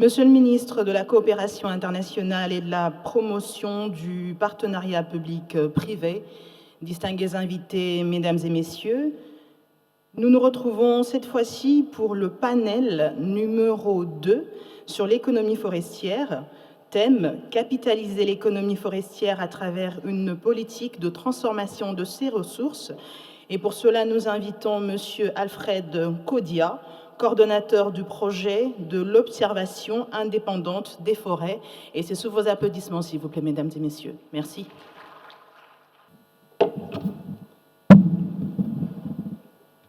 Monsieur le ministre de la Coopération internationale et de la promotion du partenariat public-privé, distingués invités, mesdames et messieurs, nous nous retrouvons cette fois-ci pour le panel numéro 2 sur l'économie forestière, thème « Capitaliser l'économie forestière à travers une politique de transformation de ses ressources ». Et pour cela, nous invitons Monsieur Alfred Kodia, coordonnateur du projet de l'observation indépendante des forêts. Et c'est sous vos applaudissements, s'il vous plaît, mesdames et messieurs. Merci.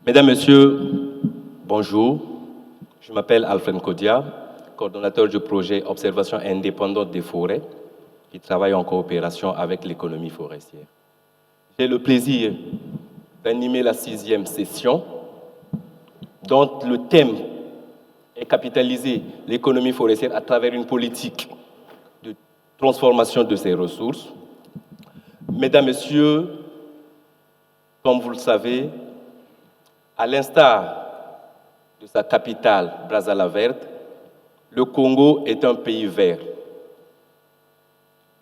Mesdames, Messieurs, bonjour. Je m'appelle Alfred Kodia, coordonnateur du projet Observation indépendante des forêts, qui travaille en coopération avec l'économie forestière. J'ai le plaisir d'animer la 6e session, dont le thème est capitaliser l'économie forestière à travers une politique de transformation de ses ressources. Mesdames, Messieurs, comme vous le savez, à l'instar de sa capitale, Brazzaville, le Congo est un pays vert.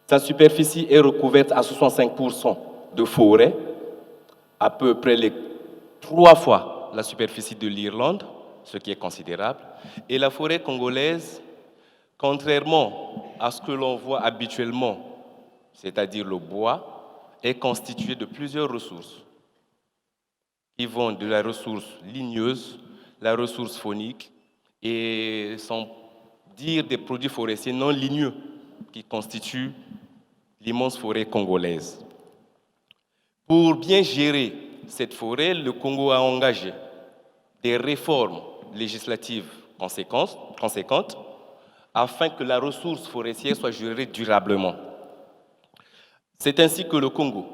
Sa superficie est recouverte à 65% de forêts, à peu près 3 fois la superficie de l'Irlande, ce qui est considérable. Et la forêt congolaise, contrairement à ce que l'on voit habituellement, c'est-à-dire le bois, est constituée de plusieurs ressources qui vont de la ressource ligneuse, la ressource faunique et sans dire des produits forestiers non ligneux qui constituent l'immense forêt congolaise. Pour bien gérer cette forêt, le Congo a engagé des réformes législatives conséquentes afin que la ressource forestière soit gérée durablement. C'est ainsi que le Congo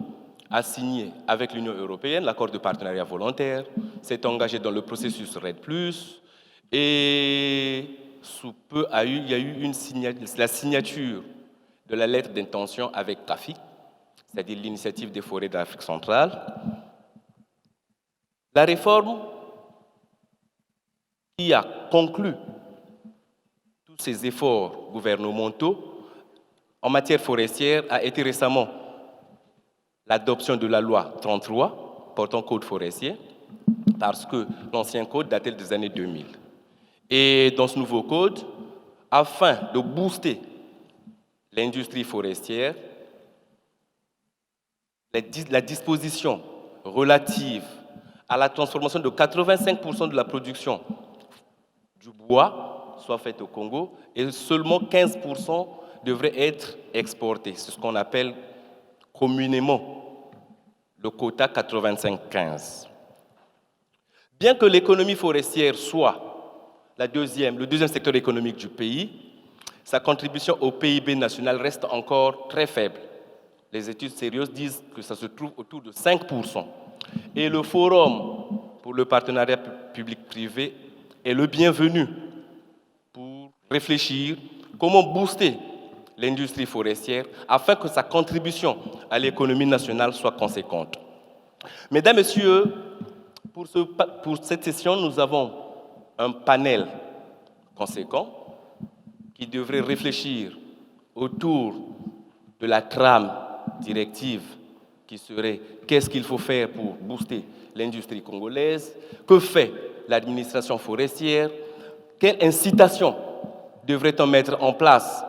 a signé avec l'Union européenne l'accord de partenariat volontaire, s'est engagé dans le processus RED+, et sous peu il y a eu la signature de la lettre d'intention avec CAFI, c'est-à-dire l'initiative des forêts d'Afrique centrale. La réforme qui a conclu tous ces efforts gouvernementaux en matière forestière a été récemment l'adoption de la loi 33 portant code forestier, parce que l'ancien code datait des années 2000. Et dans ce nouveau code, afin de booster l'industrie forestière, la disposition relative à la transformation de 85% de la production du bois soit faite au Congo et seulement 15% devrait être exporté. C'est ce qu'on appelle communément le quota 85-15. Bien que l'économie forestière soit le deuxième secteur économique du pays, sa contribution au PIB national reste encore très faible. Les études sérieuses disent que ça se trouve autour de 5%. Et le Forum pour le partenariat public-privé est le bienvenu pour réfléchir comment booster l'industrie forestière afin que sa contribution à l'économie nationale soit conséquente. Mesdames, Messieurs, pour cette session, nous avons un panel conséquent qui devrait réfléchir autour de la trame directive qui serait qu'est-ce qu'il faut faire pour booster l'industrie congolaise, que fait l'administration forestière, quelles incitations devrait-on mettre en place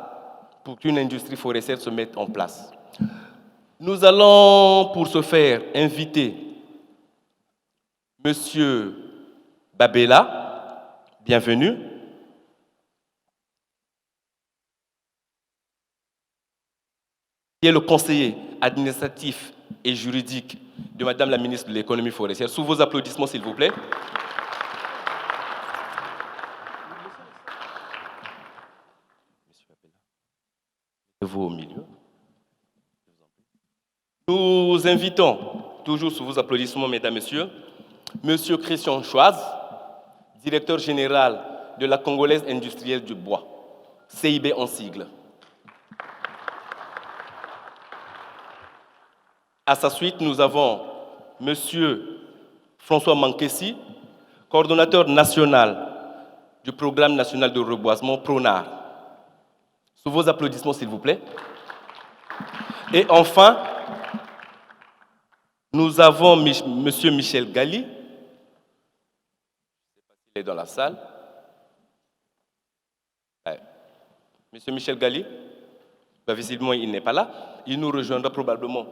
pour qu'une industrie forestière se mette en place. Nous allons, pour ce faire, inviter Monsieur Babela, bienvenue. Qui est le conseiller administratif et juridique de Madame la ministre de l'économie forestière. Sous vos applaudissements, s'il vous plaît. Vous au milieu. Nous invitons, toujours sous vos applaudissements, mesdames, messieurs, Monsieur Christian Chouaz, directeur général de la Congolaise industrielle du bois, CIB en sigle. À sa suite, nous avons Monsieur François Mankessi, coordonnateur national du programme national de reboisement PRONAR, Sous vos applaudissements, s'il vous plaît. Et enfin, nous avons M. Michel Gali. Il est dans la salle. Monsieur Michel Gali, visiblement il n'est pas là. Il nous rejoindra probablement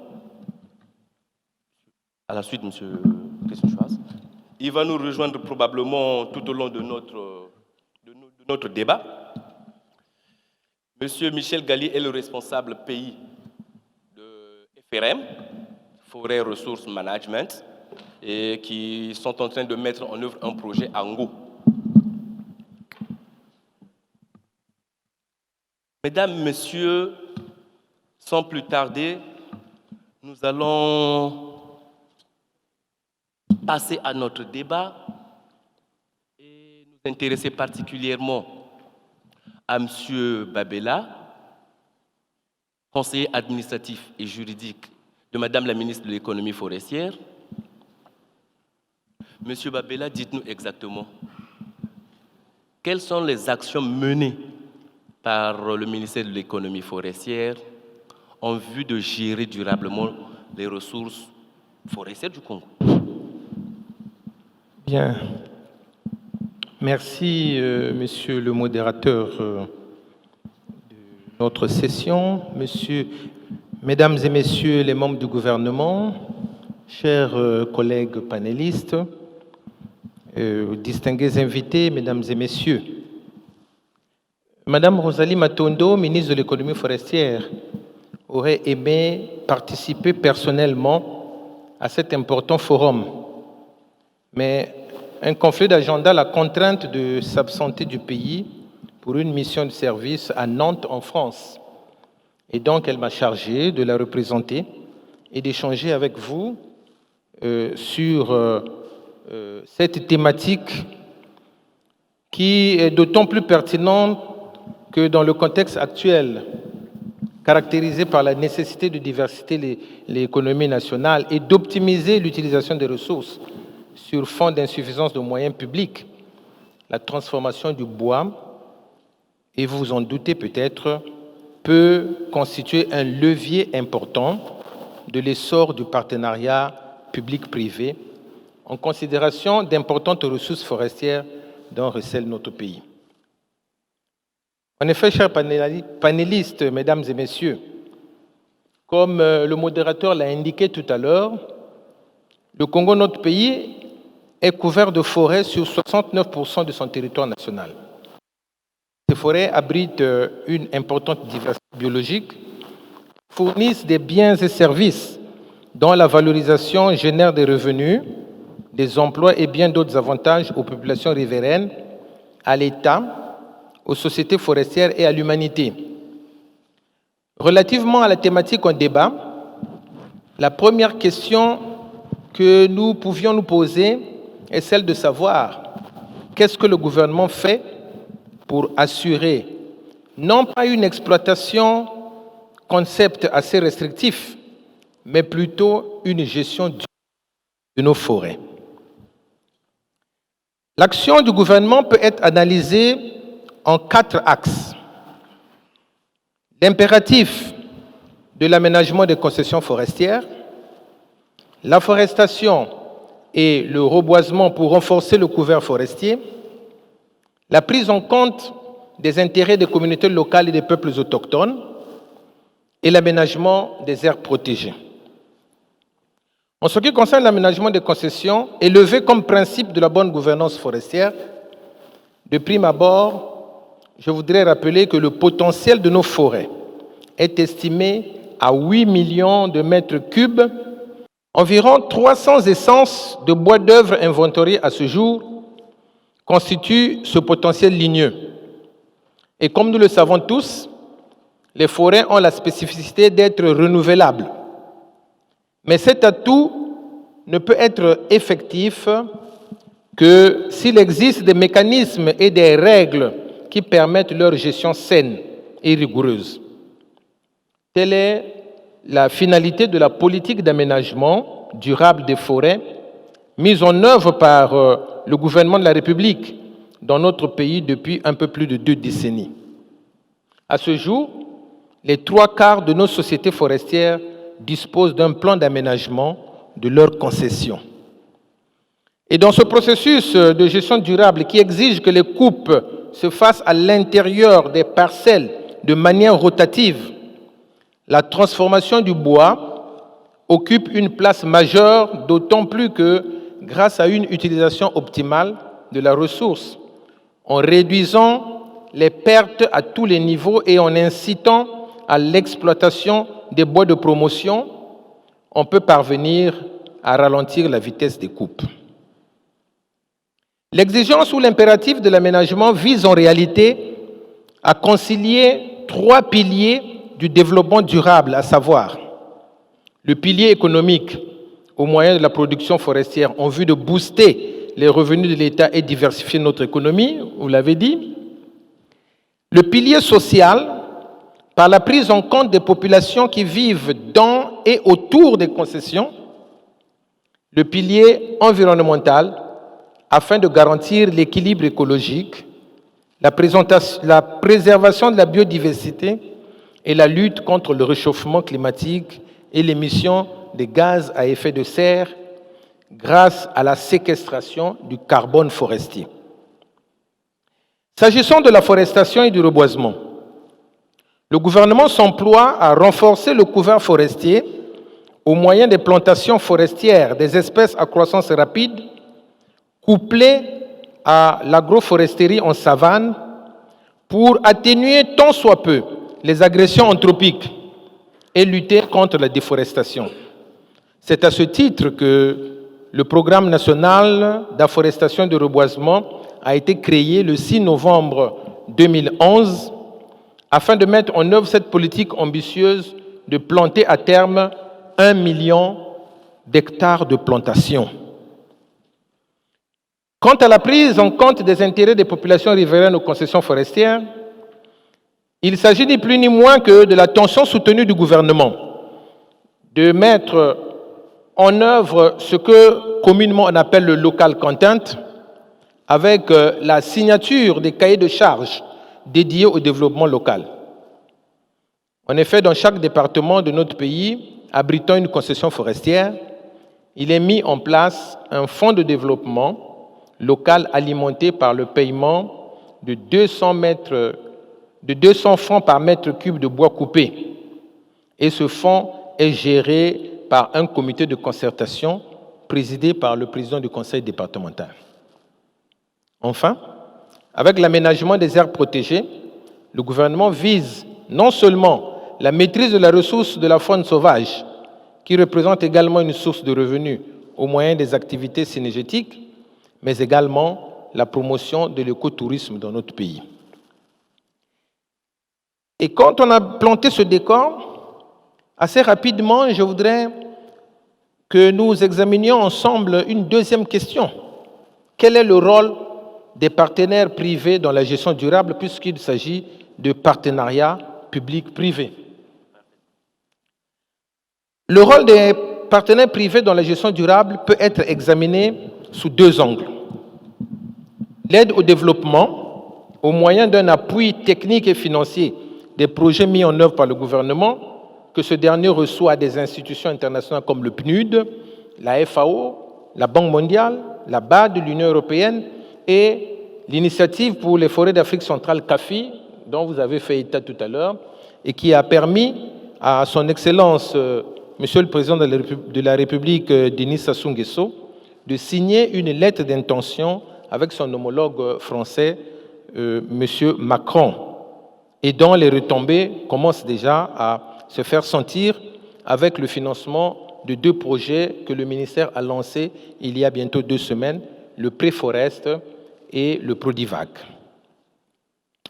à la suite, monsieur Christian Schwarz. Il va nous rejoindre probablement tout au long de notre débat. Monsieur Michel Gali est le responsable pays de FRM, Forêt Ressources Management, et qui sont en train de mettre en œuvre un projet à Ngo. Mesdames, Messieurs, sans plus tarder, nous allons passer à notre débat et nous intéresser particulièrement à M. Babela, conseiller administratif et juridique de Madame la ministre de l'économie forestière. Monsieur Babela, dites-nous exactement, quelles sont les actions menées par le ministère de l'économie forestière en vue de gérer durablement les ressources forestières du Congo? Bien. Merci, monsieur le modérateur de notre session, mesdames et messieurs les membres du gouvernement, chers collègues panélistes, distingués invités, mesdames et messieurs. Madame Rosalie Matondo, ministre de l'économie forestière, aurait aimé participer personnellement à cet important forum. Mais un conflit d'agenda l'a contrainte de s'absenter du pays pour une mission de service à Nantes, en France. Et donc, elle m'a chargé de la représenter et d'échanger avec vous sur cette thématique qui est d'autant plus pertinente que dans le contexte actuel, caractérisé par la nécessité de diversifier l'économie nationale et d'optimiser l'utilisation des ressources sur fond d'insuffisance de moyens publics, la transformation du bois, et vous vous en doutez peut-être, peut constituer un levier important de l'essor du partenariat public-privé en considération d'importantes ressources forestières dont recèle notre pays. En effet, chers panélistes, mesdames et messieurs, comme le modérateur l'a indiqué tout à l'heure, le Congo, notre pays, est couvert de forêts sur 69% de son territoire national. Ces forêts abritent une importante diversité biologique, fournissent des biens et services dont la valorisation génère des revenus, des emplois et bien d'autres avantages aux populations riveraines, à l'État, aux sociétés forestières et à l'humanité. Relativement à la thématique en débat, la première question que nous pouvions nous poser est celle de savoir qu'est-ce que le gouvernement fait pour assurer non pas une exploitation concept assez restrictif, mais plutôt une gestion de nos forêts. L'action du gouvernement peut être analysée en 4 axes. L'impératif de l'aménagement des concessions forestières, l'afforestation et le reboisement pour renforcer le couvert forestier, la prise en compte des intérêts des communautés locales et des peuples autochtones et l'aménagement des aires protégées. En ce qui concerne l'aménagement des concessions, élevé comme principe de la bonne gouvernance forestière, de prime abord, je voudrais rappeler que le potentiel de nos forêts est estimé à 8 millions de mètres cubes, environ 300 essences de bois d'œuvre inventoriées à ce jour constituent ce potentiel ligneux. Et comme nous le savons tous, les forêts ont la spécificité d'être renouvelables. Mais cet atout ne peut être effectif que s'il existe des mécanismes et des règles qui permettent leur gestion saine et rigoureuse. Telle est la finalité de la politique d'aménagement durable des forêts mise en œuvre par le gouvernement de la République dans notre pays depuis un peu plus de 2 décennies. À ce jour, les 3/4 de nos sociétés forestières disposent d'un plan d'aménagement de leurs concessions. Et dans ce processus de gestion durable qui exige que les coupes se fassent à l'intérieur des parcelles de manière rotative, la transformation du bois occupe une place majeure, d'autant plus que, grâce à une utilisation optimale de la ressource, en réduisant les pertes à tous les niveaux et en incitant à l'exploitation des bois de promotion, on peut parvenir à ralentir la vitesse des coupes. L'exigence ou l'impératif de l'aménagement vise en réalité à concilier 3 piliers du développement durable, à savoir le pilier économique au moyen de la production forestière en vue de booster les revenus de l'État et diversifier notre économie, vous l'avez dit. Le pilier social, par la prise en compte des populations qui vivent dans et autour des concessions. Le pilier environnemental, afin de garantir l'équilibre écologique, la préservation de la biodiversité et la lutte contre le réchauffement climatique et l'émission des gaz à effet de serre grâce à la séquestration du carbone forestier. S'agissant de la forestation et du reboisement, le gouvernement s'emploie à renforcer le couvert forestier au moyen des plantations forestières des espèces à croissance rapide, couplées à l'agroforesterie en savane, pour atténuer tant soit peu les agressions anthropiques et lutter contre la déforestation. C'est à ce titre que le programme national d'afforestation et de reboisement a été créé le 6 novembre 2011 afin de mettre en œuvre cette politique ambitieuse de planter à terme 1 million d'hectares de plantations. Quant à la prise en compte des intérêts des populations riveraines aux concessions forestières, il s'agit ni plus ni moins que de l'attention soutenue du gouvernement de mettre en œuvre ce que communément on appelle le local content, avec la signature des cahiers de charges dédiés au développement local. En effet, dans chaque département de notre pays abritant une concession forestière, il est mis en place un fonds de développement local alimenté par le paiement de 200 francs par mètre cube de bois coupé. Et ce fonds est géré par un comité de concertation présidé par le président du conseil départemental. Enfin, avec l'aménagement des aires protégées, le gouvernement vise non seulement la maîtrise de la ressource de la faune sauvage, qui représente également une source de revenus au moyen des activités synergétiques, mais également la promotion de l'écotourisme dans notre pays. Et quand on a planté ce décor, assez rapidement, je voudrais que nous examinions ensemble une deuxième question. Quel est le rôle des partenaires privés dans la gestion durable, puisqu'il s'agit de partenariats public-privé? Le rôle des partenaires privés dans la gestion durable peut être examiné sous 2 angles. L'aide au développement, au moyen d'un appui technique et financier des projets mis en œuvre par le gouvernement, que ce dernier reçoit des institutions internationales comme le PNUD, la FAO, la Banque mondiale, la BAD de l'Union européenne et l'initiative pour les forêts d'Afrique centrale CAFI, dont vous avez fait état tout à l'heure, et qui a permis à son Excellence, Monsieur le Président de la République, Denis Sassou Nguesso, de signer une lettre d'intention avec son homologue français, Monsieur Macron, et dont les retombées commencent déjà à se faire sentir avec le financement de 2 projets que le ministère a lancés il y a bientôt 2 semaines, le Préforest et le Prodivac,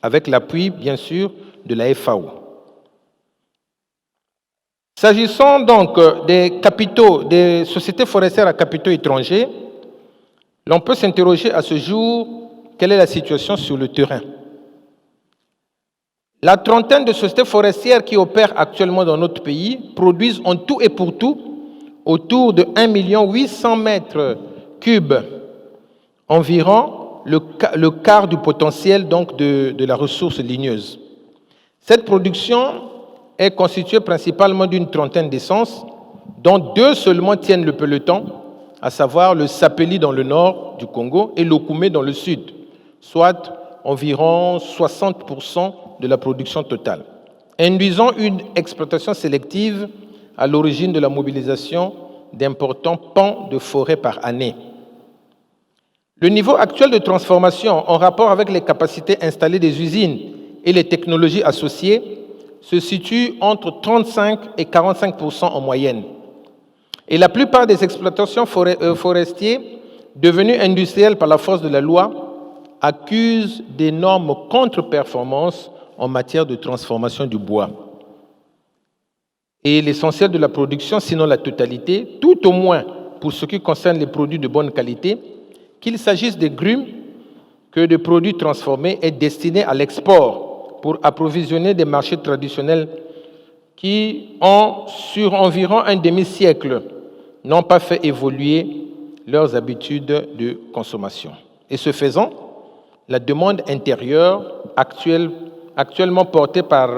avec l'appui, bien sûr, de la FAO. S'agissant donc des capitaux, des sociétés forestières à capitaux étrangers, l'on peut s'interroger à ce jour quelle est la situation sur le terrain. La trentaine de sociétés forestières qui opèrent actuellement dans notre pays produisent en tout et pour tout autour de 1 800 000 mètres cubes, environ le quart du potentiel donc de la ressource ligneuse. Cette production est constituée principalement d'une trentaine d'essences, dont 2 seulement tiennent le peloton, à savoir le sapeli dans le nord du Congo et l'okoumé dans le sud, soit environ 60% de la production totale, induisant une exploitation sélective à l'origine de la mobilisation d'importants pans de forêt par année. Le niveau actuel de transformation en rapport avec les capacités installées des usines et les technologies associées se situe entre 35 et 45% en moyenne. Et la plupart des exploitations forestières, devenues industrielles par la force de la loi, accusent d'énormes contre-performances en matière de transformation du bois. Et l'essentiel de la production, sinon la totalité, tout au moins pour ce qui concerne les produits de bonne qualité, qu'il s'agisse des grumes que de produits transformés, est destiné à l'export pour approvisionner des marchés traditionnels qui, sur environ un demi-siècle, n'ont pas fait évoluer leurs habitudes de consommation. Et ce faisant, la demande intérieure, actuellement portée par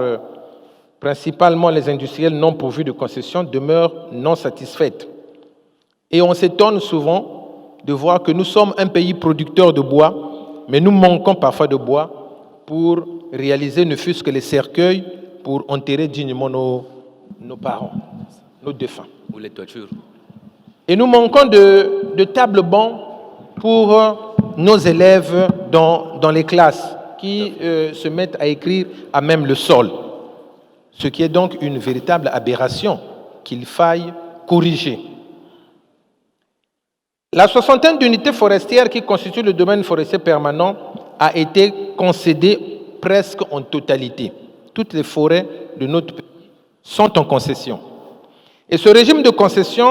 principalement les industriels non pourvus de concessions, demeure non satisfaite. Et on s'étonne souvent de voir que nous sommes un pays producteur de bois, mais nous manquons parfois de bois pour réaliser ne fût-ce que les cercueils pour enterrer dignement nos parents, nos défunts. Ou les toitures. Et nous manquons de tables-bancs pour nos élèves dans les classes qui se mettent à écrire à même le sol, ce qui est donc une véritable aberration qu'il faille corriger. La soixantaine d'unités forestières qui constituent le domaine forestier permanent a été concédée presque en totalité. Toutes les forêts de notre pays sont en concession. Et ce régime de concession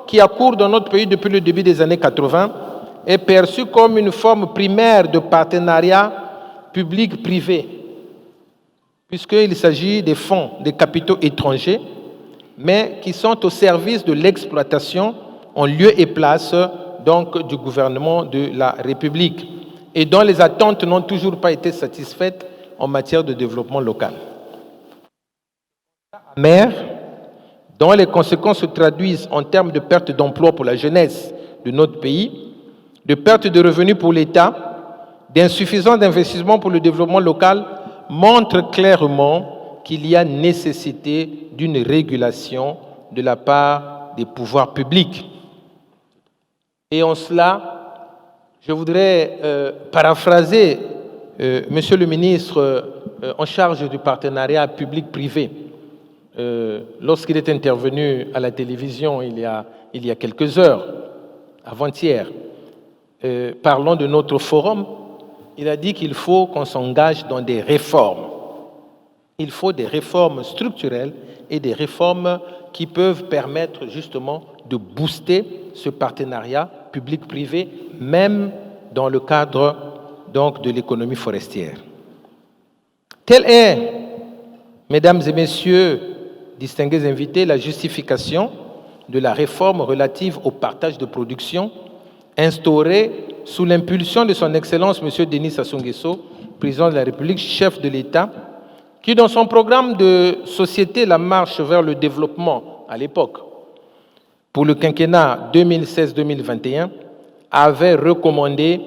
qui a cours dans notre pays depuis le début des années 80 est perçu comme une forme primaire de partenariat public-privé, puisqu'il s'agit des fonds, des capitaux étrangers, mais qui sont au service de l'exploitation en lieu et place donc, du gouvernement de la République et dont les attentes n'ont toujours pas été satisfaites en matière de développement local. Amer, dont les conséquences se traduisent en termes de perte d'emploi pour la jeunesse de notre pays, de perte de revenus pour l'État, d'insuffisance d'investissement pour le développement local, montre clairement qu'il y a nécessité d'une régulation de la part des pouvoirs publics. Et en cela, je voudrais paraphraser Monsieur le ministre en charge du partenariat public-privé lorsqu'il est intervenu à la télévision il y a quelques heures, avant-hier, parlant de notre forum. Il a dit qu'il faut qu'on s'engage dans des réformes. Il faut des réformes structurelles et des réformes qui peuvent permettre justement de booster ce partenariat public-privé, même dans le cadre donc, de l'économie forestière. Telle est, mesdames et messieurs, distingués invités, la justification de la réforme relative au partage de production instaurée sous l'impulsion de son Excellence M. Denis Sassou Nguesso, président de la République, chef de l'État, qui, dans son programme de société La Marche vers le développement, à l'époque, pour le quinquennat 2016-2021, avait recommandé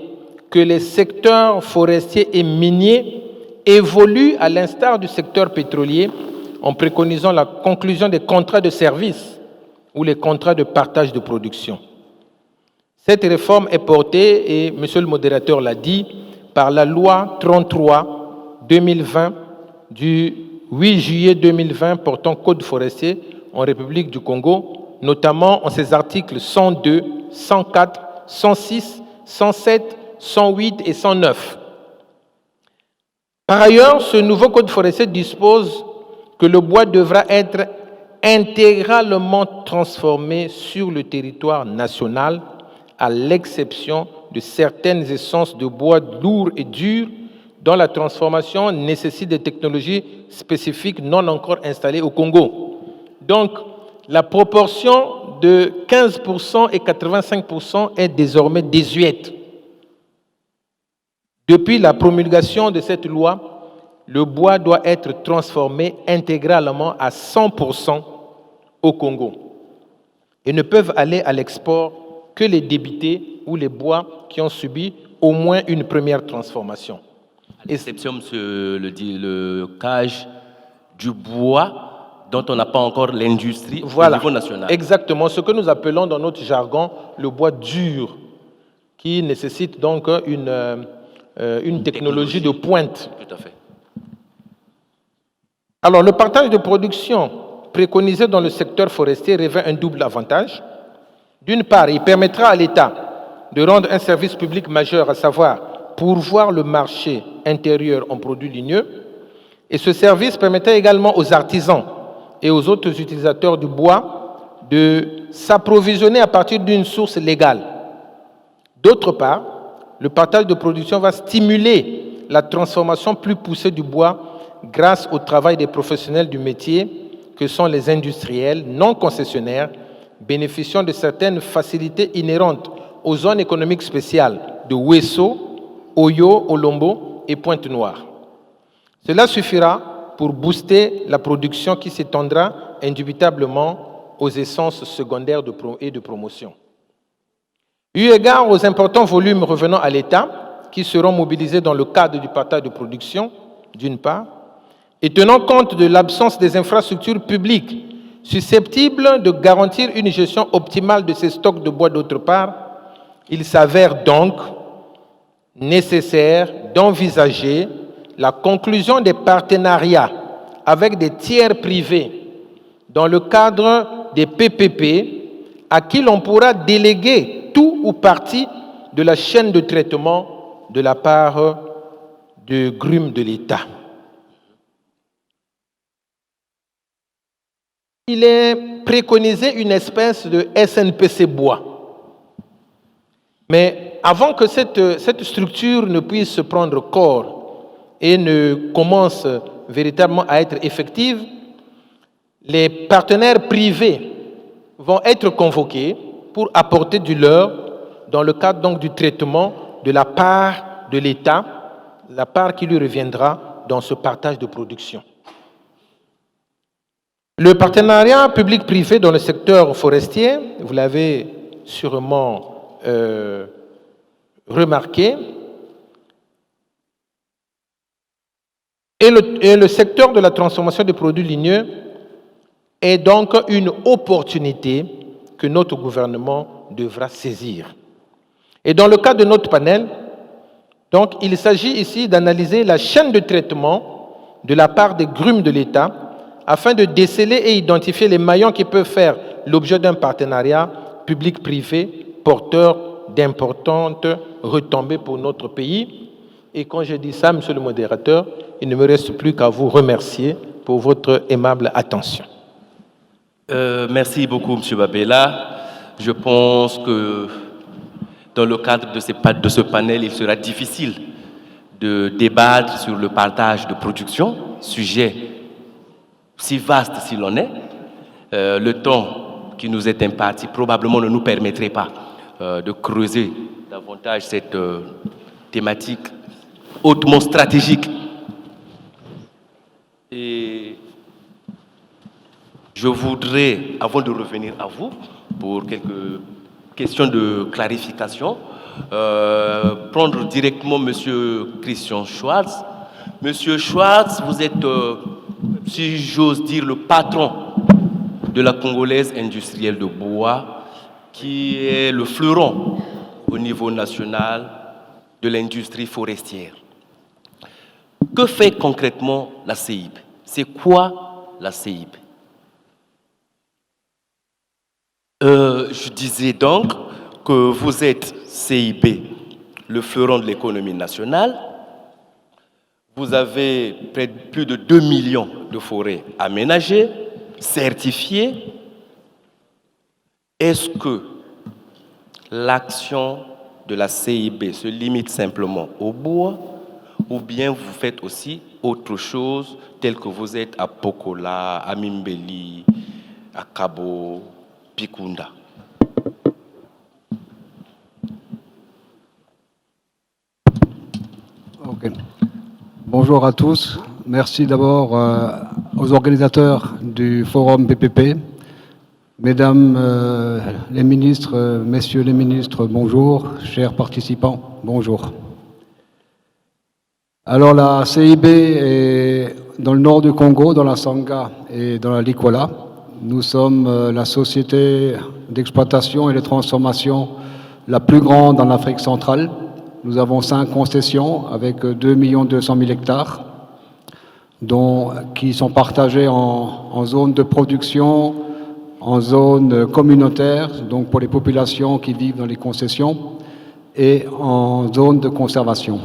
que les secteurs forestiers et miniers évoluent à l'instar du secteur pétrolier en préconisant la conclusion des contrats de service ou les contrats de partage de production. Cette réforme est portée, et Monsieur le modérateur l'a dit, par la loi 33/2020 du 8 juillet 2020 portant Code forestier en République du Congo, notamment en ses articles 102, 104, 106, 107, 108 et 109. Par ailleurs, ce nouveau Code forestier dispose que le bois devra être intégralement transformé sur le territoire national, à l'exception de certaines essences de bois lourds et durs dont la transformation nécessite des technologies spécifiques non encore installées au Congo. Donc, la proportion de 15% et 85% est désormais désuète. Depuis la promulgation de cette loi, le bois doit être transformé intégralement à 100% au Congo et ne peuvent aller à l'export que les débités ou les bois qui ont subi au moins une première transformation. À l'exception, monsieur le cage du bois dont on n'a pas encore l'industrie au niveau national. Exactement, ce que nous appelons dans notre jargon le bois dur, qui nécessite donc une technologie de pointe. Tout à fait. Alors, le partage de production préconisé dans le secteur forestier revêt un double avantage. D'une part, il permettra à l'État de rendre un service public majeur, à savoir pourvoir le marché intérieur en produits ligneux. Et ce service permettait également aux artisans et aux autres utilisateurs du bois de s'approvisionner à partir d'une source légale. D'autre part, le partage de production va stimuler la transformation plus poussée du bois grâce au travail des professionnels du métier que sont les industriels non concessionnaires, bénéficiant de certaines facilités inhérentes aux zones économiques spéciales de Ouesso, Oyo, Olombo et Pointe-Noire. Cela suffira pour booster la production qui s'étendra indubitablement aux essences secondaires et de promotion. Eu égard aux importants volumes revenant à l'État, qui seront mobilisés dans le cadre du partage de production, d'une part, et tenant compte de l'absence des infrastructures publiques susceptibles de garantir une gestion optimale de ces stocks de bois d'autre part, il s'avère donc nécessaire d'envisager la conclusion des partenariats avec des tiers privés dans le cadre des PPP à qui l'on pourra déléguer tout ou partie de la chaîne de traitement de la part de grumes de l'État. Il est préconisé une espèce de SNPC bois. Mais avant que cette structure ne puisse prendre corps et ne commence véritablement à être effective, les partenaires privés vont être convoqués pour apporter du leur dans le cadre donc du traitement de la part de l'État, la part qui lui reviendra dans ce partage de production. Le partenariat public-privé dans le secteur forestier, vous l'avez sûrement remarqué, et le secteur de la transformation des produits ligneux est donc une opportunité que notre gouvernement devra saisir. Et dans le cadre de notre panel, donc, il s'agit ici d'analyser la chaîne de traitement de la part des grumes de l'État afin de déceler et identifier les maillons qui peuvent faire l'objet d'un partenariat public-privé porteur d'importantes retombées pour notre pays. Et quand je dis ça, monsieur le modérateur, il ne me reste plus qu'à vous remercier pour votre aimable attention. Merci beaucoup, monsieur Babella. Je pense que dans le cadre de ce panel, il sera difficile de débattre sur le partage de production, sujet si vaste s'il en est. Le temps qui nous est imparti probablement ne nous permettrait pas de creuser davantage cette thématique hautement stratégique. Et je voudrais, avant de revenir à vous, pour quelques questions de clarification, prendre directement M. Christian Schwartz. Monsieur Schwartz, vous êtes, si j'ose dire, le patron de la Congolaise industrielle de bois, qui est le fleuron au niveau national de l'industrie forestière. Que fait concrètement la CIB? C'est quoi la CIB? Je disais donc que vous êtes CIB, le fleuron de l'économie nationale. Vous avez plus de 2 millions de forêts aménagées, certifiées. Est-ce que l'action de la CIB se limite simplement au bois ou bien vous faites aussi autre chose, tel que vous êtes à Pokola, à Mimbeli, à Kabo, Pikunda? Okay. Bonjour à tous. Merci d'abord aux organisateurs du forum PPP. Mesdames les ministres, messieurs les ministres, bonjour. Chers participants, bonjour. Alors la CIB est dans le nord du Congo, dans la Sangha et dans la Likola. Nous sommes la société d'exploitation et de transformation la plus grande en Afrique centrale. Nous avons 5 concessions avec 2 200 000 hectares qui sont partagés en zones de production, en zones communautaires, donc pour les populations qui vivent dans les concessions, et en zones de conservation.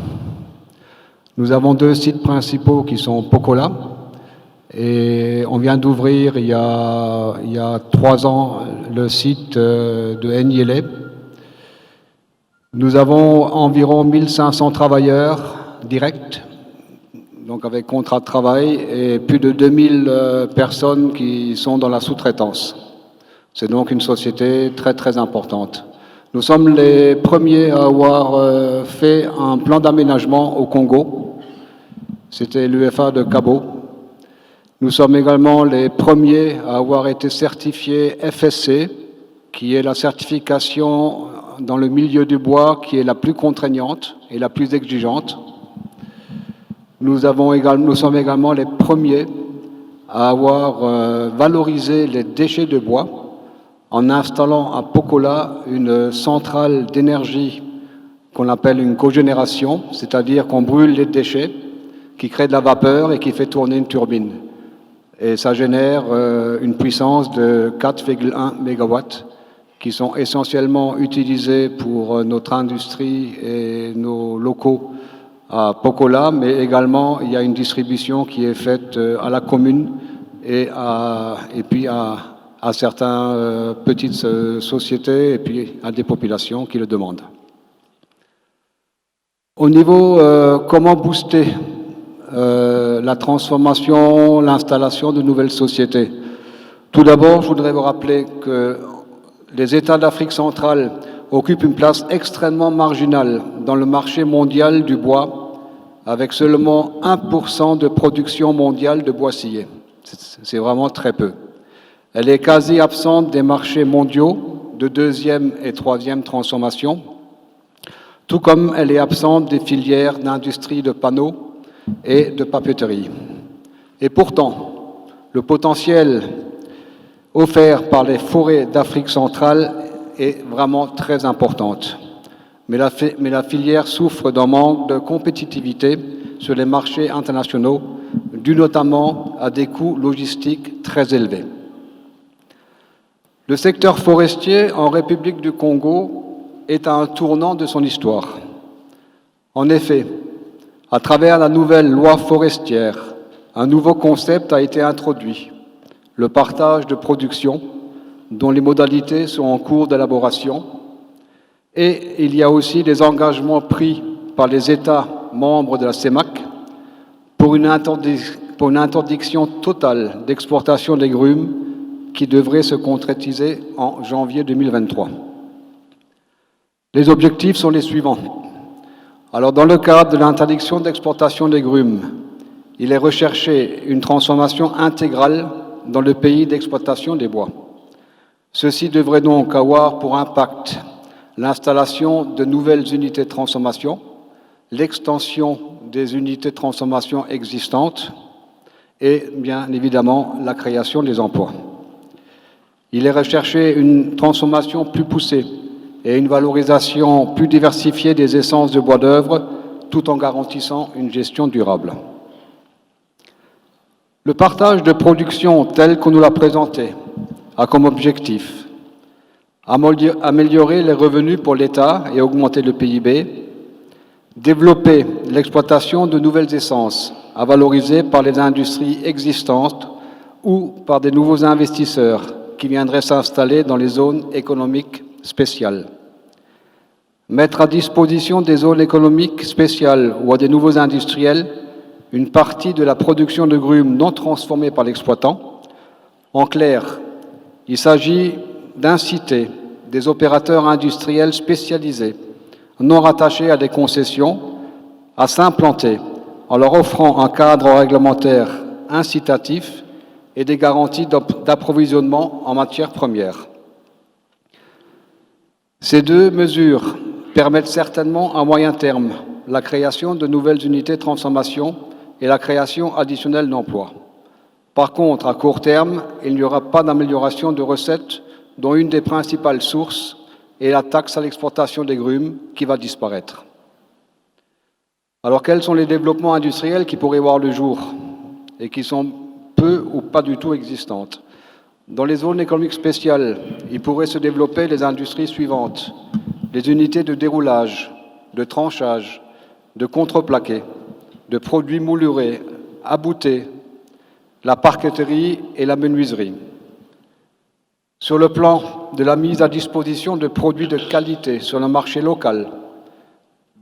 Nous avons 2 sites principaux qui sont Pokola, et on vient d'ouvrir il y a 3 ans le site de Nyele. Nous avons environ 1500 travailleurs directs, donc avec contrat de travail, et plus de 2000 personnes qui sont dans la sous-traitance. C'est donc une société très très importante. Nous sommes les premiers à avoir fait un plan d'aménagement au Congo. C'était l'UFA de Cabo. Nous sommes également les premiers à avoir été certifiés FSC, qui est la certification dans le milieu du bois qui est la plus contraignante et la plus exigeante. Nous sommes également les premiers à avoir valorisé les déchets de bois en installant à Pokola une centrale d'énergie qu'on appelle une cogénération, c'est-à-dire qu'on brûle les déchets, qui crée de la vapeur et qui fait tourner une turbine. Et ça génère une puissance de 4,1 MW qui sont essentiellement utilisés pour notre industrie et nos locaux à Pokola, mais également il y a une distribution qui est faite à la commune et puis à certaines petites sociétés et puis à des populations qui le demandent. Au niveau comment booster la transformation, l'installation de nouvelles sociétés. Tout d'abord, je voudrais vous rappeler que les États d'Afrique centrale occupent une place extrêmement marginale dans le marché mondial du bois, avec seulement 1% de production mondiale de bois scié. C'est vraiment très peu. Elle est quasi absente des marchés mondiaux de 2e et 3e transformation, tout comme elle est absente des filières d'industrie de panneaux et de papeterie. Et pourtant, le potentiel offert par les forêts d'Afrique centrale est vraiment très importante. Mais la filière souffre d'un manque de compétitivité sur les marchés internationaux, dû notamment à des coûts logistiques très élevés. Le secteur forestier en République du Congo est à un tournant de son histoire. En effet, à travers la nouvelle loi forestière, un nouveau concept a été introduit, le partage de production, dont les modalités sont en cours d'élaboration, et il y a aussi des engagements pris par les États membres de la CEMAC pour une interdiction totale d'exportation des grumes qui devrait se concrétiser en janvier 2023. Les objectifs sont les suivants. Alors, dans le cadre de l'interdiction d'exportation des grumes, il est recherché une transformation intégrale dans le pays d'exploitation des bois. Ceci devrait donc avoir pour impact l'installation de nouvelles unités de transformation, l'extension des unités de transformation existantes et, bien évidemment, la création des emplois. Il est recherché une transformation plus poussée et une valorisation plus diversifiée des essences de bois d'œuvre, tout en garantissant une gestion durable. Le partage de production tel qu'on nous l'a présenté a comme objectif améliorer les revenus pour l'État et augmenter le PIB, développer l'exploitation de nouvelles essences à valoriser par les industries existantes ou par des nouveaux investisseurs qui viendraient s'installer dans les zones économiques spéciales. Mettre à disposition des zones économiques spéciales ou à des nouveaux industriels une partie de la production de grumes non transformée par l'exploitant. En clair, il s'agit d'inciter des opérateurs industriels spécialisés, non rattachés à des concessions, à s'implanter en leur offrant un cadre réglementaire incitatif et des garanties d'approvisionnement en matières premières. Ces deux mesures permettent certainement à moyen terme la création de nouvelles unités de transformation et la création additionnelle d'emplois. Par contre, à court terme, il n'y aura pas d'amélioration de recettes dont une des principales sources est la taxe à l'exportation des grumes qui va disparaître. Alors, quels sont les développements industriels qui pourraient voir le jour et qui sont peu ou pas du tout existantes? Dans les zones économiques spéciales, il pourrait se développer les industries suivantes: les unités de déroulage, de tranchage, de contreplaqué, de produits moulurés, aboutés, la parqueterie et la menuiserie. Sur le plan de la mise à disposition de produits de qualité sur le marché local,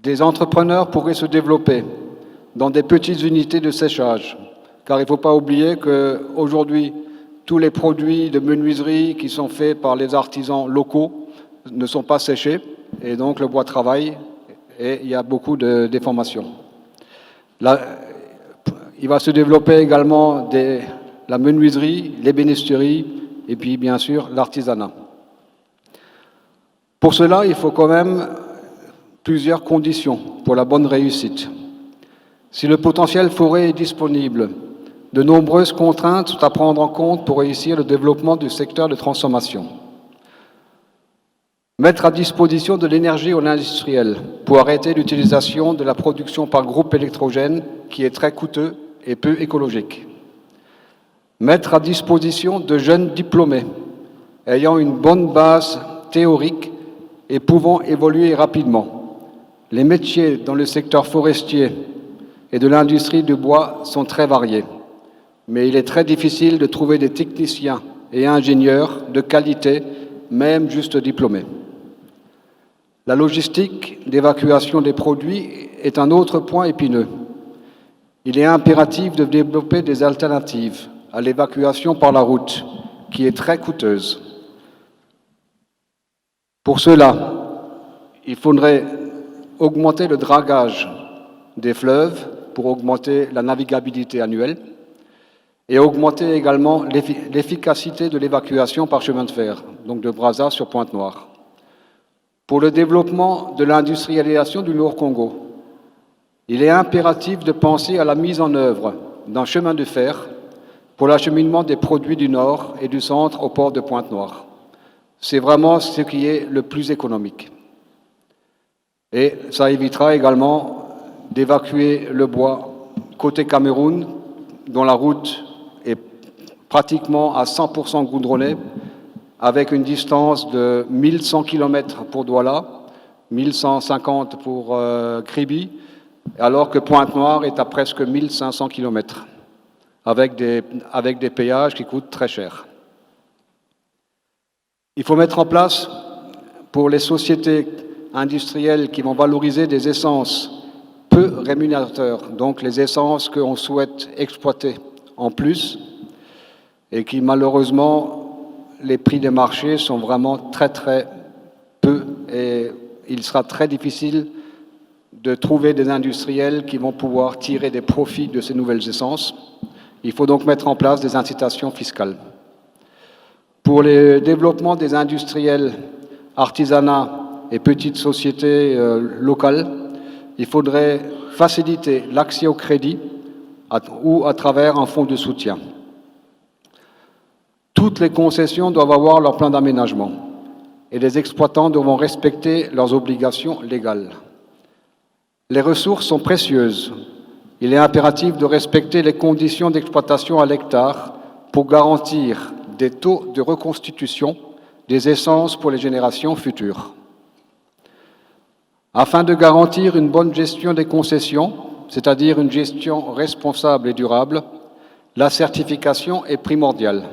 des entrepreneurs pourraient se développer dans des petites unités de séchage, car il ne faut pas oublier qu'aujourd'hui, tous les produits de menuiserie qui sont faits par les artisans locaux ne sont pas séchés, et donc le bois travaille, et il y a beaucoup de déformations. Il va se développer également la menuiserie, l'ébénisterie, et puis bien sûr l'artisanat. Pour cela, il faut quand même plusieurs conditions pour la bonne réussite. Si le potentiel forêt est disponible, de nombreuses contraintes sont à prendre en compte pour réussir le développement du secteur de transformation. Mettre à disposition de l'énergie aux industriels pour arrêter l'utilisation de la production par groupe électrogène qui est très coûteux et peu écologique. Mettre à disposition de jeunes diplômés ayant une bonne base théorique et pouvant évoluer rapidement. Les métiers dans le secteur forestier et de l'industrie du bois sont très variés, mais il est très difficile de trouver des techniciens et ingénieurs de qualité, même juste diplômés. La logistique d'évacuation des produits est un autre point épineux. Il est impératif de développer des alternatives à l'évacuation par la route, qui est très coûteuse. Pour cela, il faudrait augmenter le dragage des fleuves pour augmenter la navigabilité annuelle et augmenter également l'efficacité de l'évacuation par chemin de fer, donc de Brazza sur Pointe-Noire. Pour le développement de l'industrialisation du Nord-Congo, il est impératif de penser à la mise en œuvre d'un chemin de fer pour l'acheminement des produits du Nord et du Centre au port de Pointe-Noire. C'est vraiment ce qui est le plus économique. Et ça évitera également d'évacuer le bois côté Cameroun, dont la route est pratiquement à 100% goudronnée, avec une distance de 1100 km pour Douala, 1150 pour Kribi, alors que Pointe-Noire est à presque 1500 km, avec des péages qui coûtent très cher. Il faut mettre en place, pour les sociétés industrielles qui vont valoriser des essences peu rémunérateurs, donc les essences qu'on souhaite exploiter en plus, et qui malheureusement, les prix des marchés sont vraiment très très peu, et il sera très difficile de trouver des industriels qui vont pouvoir tirer des profits de ces nouvelles essences. Il faut donc mettre en place des incitations fiscales. Pour le développement des industriels, artisanats et petites sociétés locales, il faudrait faciliter l'accès au crédit ou à travers un fonds de soutien. Toutes les concessions doivent avoir leur plan d'aménagement et les exploitants devront respecter leurs obligations légales. Les ressources sont précieuses. Il est impératif de respecter les conditions d'exploitation à l'hectare pour garantir des taux de reconstitution des essences pour les générations futures. Afin de garantir une bonne gestion des concessions, c'est-à-dire une gestion responsable et durable, la certification est primordiale.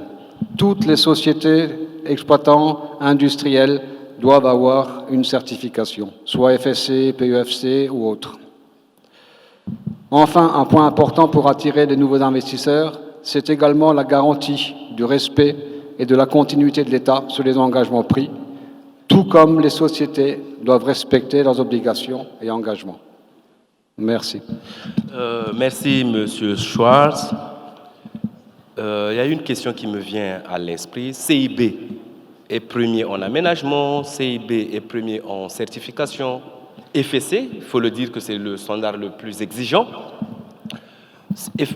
Toutes les sociétés exploitants industriels doivent avoir une certification, soit FSC, PEFC ou autre. Enfin, un point important pour attirer de nouveaux investisseurs, c'est également la garantie du respect et de la continuité de l'État sur les engagements pris, tout comme les sociétés doivent respecter leurs obligations et engagements. Merci. Merci, Monsieur Schwartz. Il y a une question qui me vient à l'esprit. CIB est premier en aménagement, CIB est premier en certification. FSC, il faut le dire que c'est le standard le plus exigeant.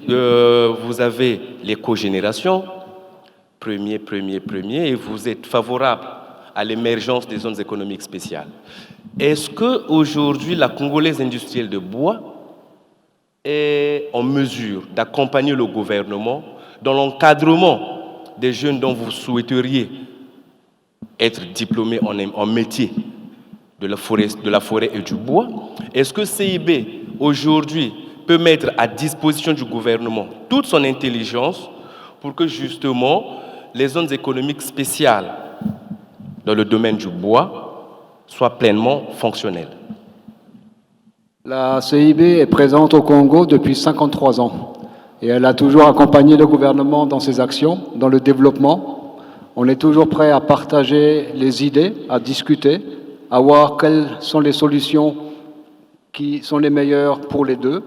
Vous avez les cogénérations, premier, et vous êtes favorable à l'émergence des zones économiques spéciales. Est-ce qu'aujourd'hui, la Congolaise industrielle de bois est en mesure d'accompagner le gouvernement dans l'encadrement des jeunes dont vous souhaiteriez être diplômés en métier de la forêt et du bois? Est-ce que CIB, aujourd'hui, peut mettre à disposition du gouvernement toute son intelligence pour que, justement, les zones économiques spéciales dans le domaine du bois soient pleinement fonctionnelles? La CIB est présente au Congo depuis 53 ans et elle a toujours accompagné le gouvernement dans ses actions, dans le développement. On est toujours prêt à partager les idées, à discuter, à voir quelles sont les solutions qui sont les meilleures pour les deux.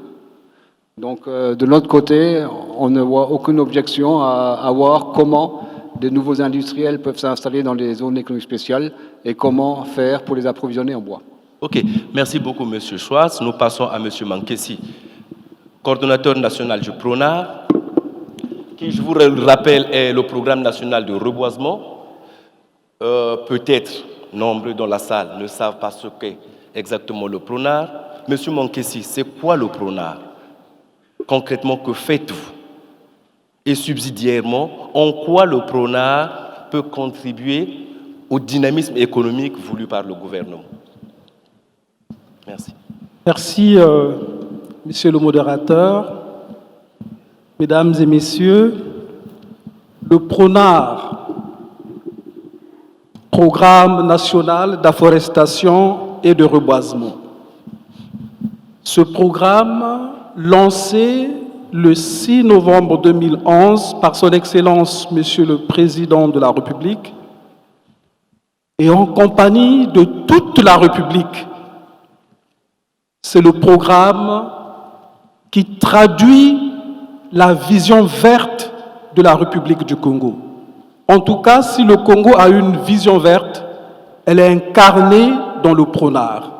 Donc, de l'autre côté, on ne voit aucune objection à voir comment des nouveaux industriels peuvent s'installer dans les zones économiques spéciales et comment faire pour les approvisionner en bois. Ok, merci beaucoup, M. Schwartz. Nous passons à M. Mankessi, coordonnateur national du PRONAR, qui, je vous le rappelle, est le programme national de reboisement. Peut-être nombreux dans la salle ne savent pas ce qu'est exactement le PRONAR. M. Mankessi, c'est quoi le PRONAR? Concrètement, que faites-vous? Et subsidiairement, en quoi le PRONAR peut contribuer au dynamisme économique voulu par le gouvernement? Merci. Merci, Monsieur le modérateur. Mesdames et Messieurs, le PRONAR, Programme national d'afforestation et de reboisement. Ce programme, lancé le 6 novembre 2011 par son Excellence, Monsieur le Président de la République, et en compagnie de toute la République. C'est le programme qui traduit la vision verte de la République du Congo. En tout cas, si le Congo a une vision verte, elle est incarnée dans le PRONAR.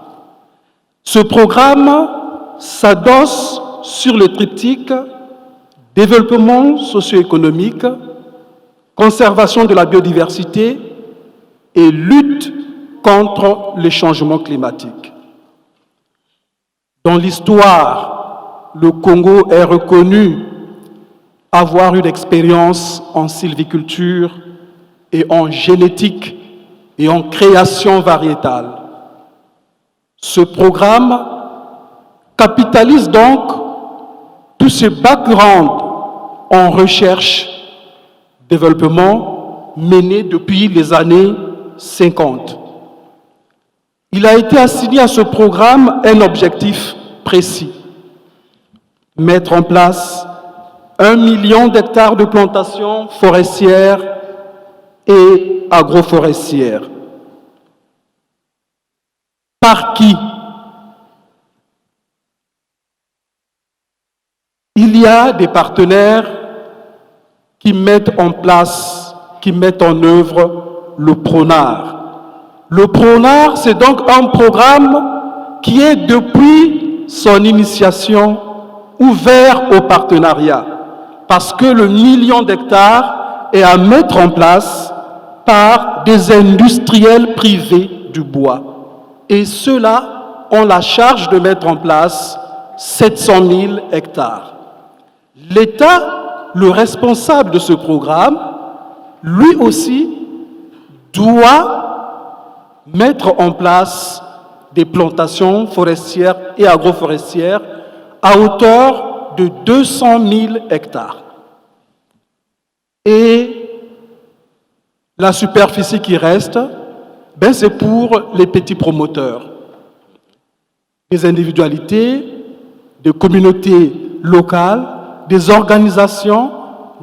Ce programme s'adosse sur le triptyque développement socio-économique, conservation de la biodiversité et lutte contre les changements climatiques. Dans l'histoire, le Congo est reconnu avoir une expérience en sylviculture et en génétique et en création variétale. Ce programme capitalise donc tout ce background en recherche, développement mené depuis les années 50. Il a été assigné à ce programme un objectif précis: mettre en place 1 million d'hectares de plantations forestières et agroforestières. Par qui? Il y a des partenaires qui mettent en place, qui mettent en œuvre le PRONAR. Le PRONAR, c'est donc un programme qui est, depuis son initiation, ouvert au partenariat, parce que le million d'hectares est à mettre en place par des industriels privés du bois. Et ceux-là ont la charge de mettre en place 700 000 hectares. L'État, le responsable de ce programme, lui aussi, doit mettre en place des plantations forestières et agroforestières à hauteur de 200 000 hectares. Et la superficie qui reste, ben c'est pour les petits promoteurs, des individualités, des communautés locales, des organisations,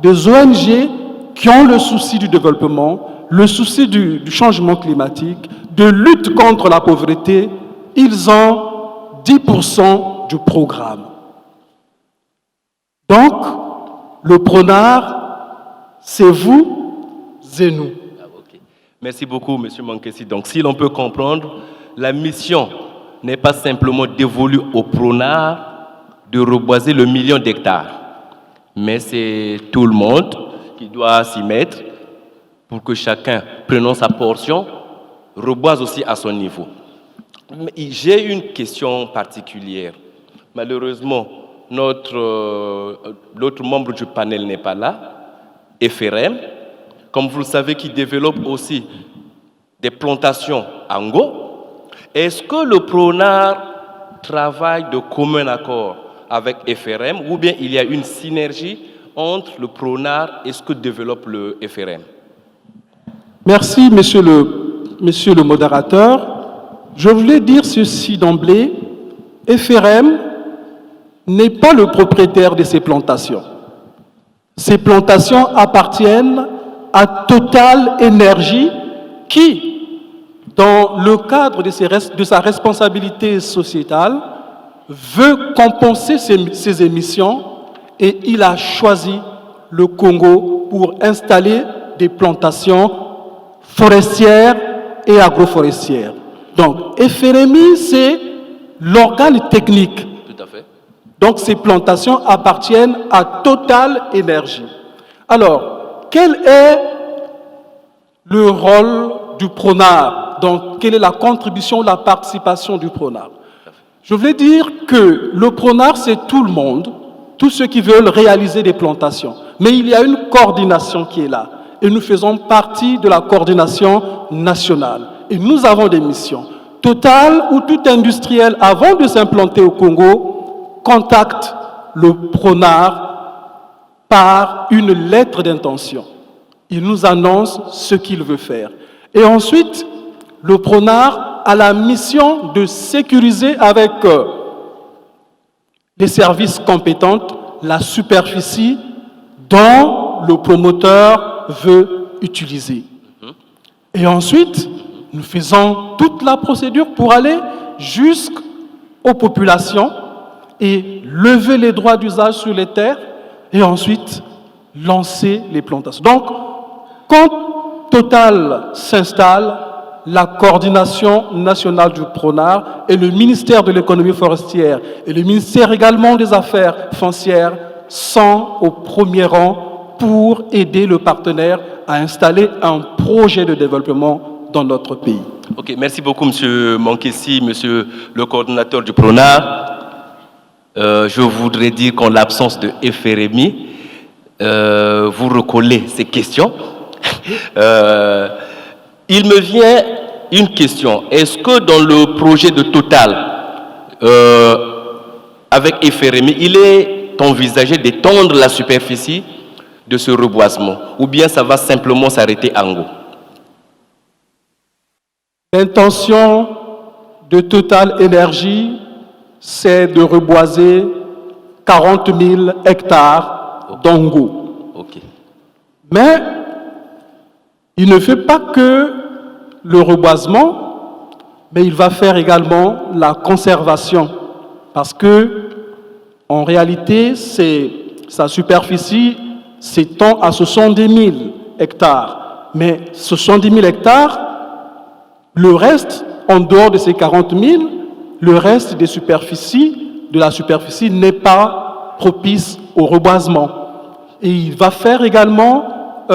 des ONG qui ont le souci du développement, le souci du changement climatique, de lutte contre la pauvreté. Ils ont 10% du programme. Donc, le PRONAR, c'est vous et nous. Ah, ok. Merci beaucoup, M. Mankessi. Donc, si l'on peut comprendre, la mission n'est pas simplement dévolue au PRONAR de reboiser le 1 million d'hectares, mais c'est tout le monde qui doit s'y mettre pour que chacun, prenant sa portion, reboise aussi à son niveau. Mais j'ai une question particulière. Malheureusement, l'autre membre du panel n'est pas là, FRM, comme vous le savez, qui développe aussi des plantations Ango. Est-ce que le PRONAR travaille de commun accord avec FRM ou bien il y a une synergie entre le PRONAR et ce que développe le FRM? Merci, monsieur le modérateur. Je voulais dire ceci d'emblée. FRM n'est pas le propriétaire de ces plantations. Ces plantations appartiennent à Total Énergie qui, dans le cadre de sa responsabilité sociétale, veut compenser ses émissions et il a choisi le Congo pour installer des plantations forestières et agroforestières. Donc, FRMI, c'est l'organe technique. Tout à fait. Donc, ces plantations appartiennent à Total Énergie. Alors, quel est le rôle du PRONAR? Donc, quelle est la contribution, la participation du PRONAR? Je voulais dire que le PRONAR, c'est tout le monde, tous ceux qui veulent réaliser des plantations. Mais il y a une coordination qui est là. Et nous faisons partie de la coordination nationale. Et nous avons des missions. Total ou tout industriel, avant de s'implanter au Congo, contacte le PRONAR par une lettre d'intention. Il nous annonce ce qu'il veut faire. Et ensuite, le PRONAR a la mission de sécuriser avec les services compétents la superficie dont le promoteur veut utiliser. Et ensuite, nous faisons toute la procédure pour aller jusqu'aux populations et lever les droits d'usage sur les terres et ensuite lancer les plantations. Donc, quand Total s'installe, la coordination nationale du PRONAR et le ministère de l'économie forestière et le ministère également des affaires foncières sont au premier rang pour aider le partenaire à installer un projet de développement dans notre pays. Ok, merci beaucoup, M. Mankessi, monsieur le coordonnateur du PRONAR. Je voudrais dire qu'en l'absence de FRMI, vous recollez ces questions. Il me vient une question. Est-ce que dans le projet de Total, avec FRMI, il est envisagé d'étendre la superficie de ce reboisement ou bien ça va simplement s'arrêter en Ango? L'intention de Total Énergie, c'est de reboiser 40 000 hectares d'Ango. Ok. Mais il ne fait pas que le reboisement, mais il va faire également la conservation. Parce que, en réalité, sa superficie s'étend à 70 000 hectares. Mais 70 000 hectares, le reste, en dehors de ces 40 000, le reste de la superficie n'est pas propice au reboisement. Et il va faire également,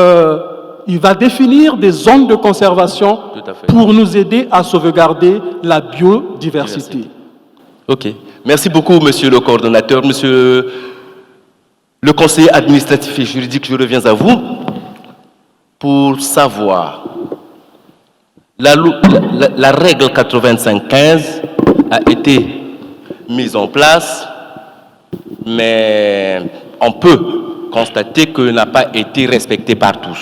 il va définir des zones de conservation pour nous aider à sauvegarder la biodiversité. Ok. Merci beaucoup, monsieur le coordonnateur. Monsieur le conseiller administratif et juridique, je reviens à vous pour savoir. La règle 85-15 a été mise en place, mais on peut constater qu'elle n'a pas été respectée par tous.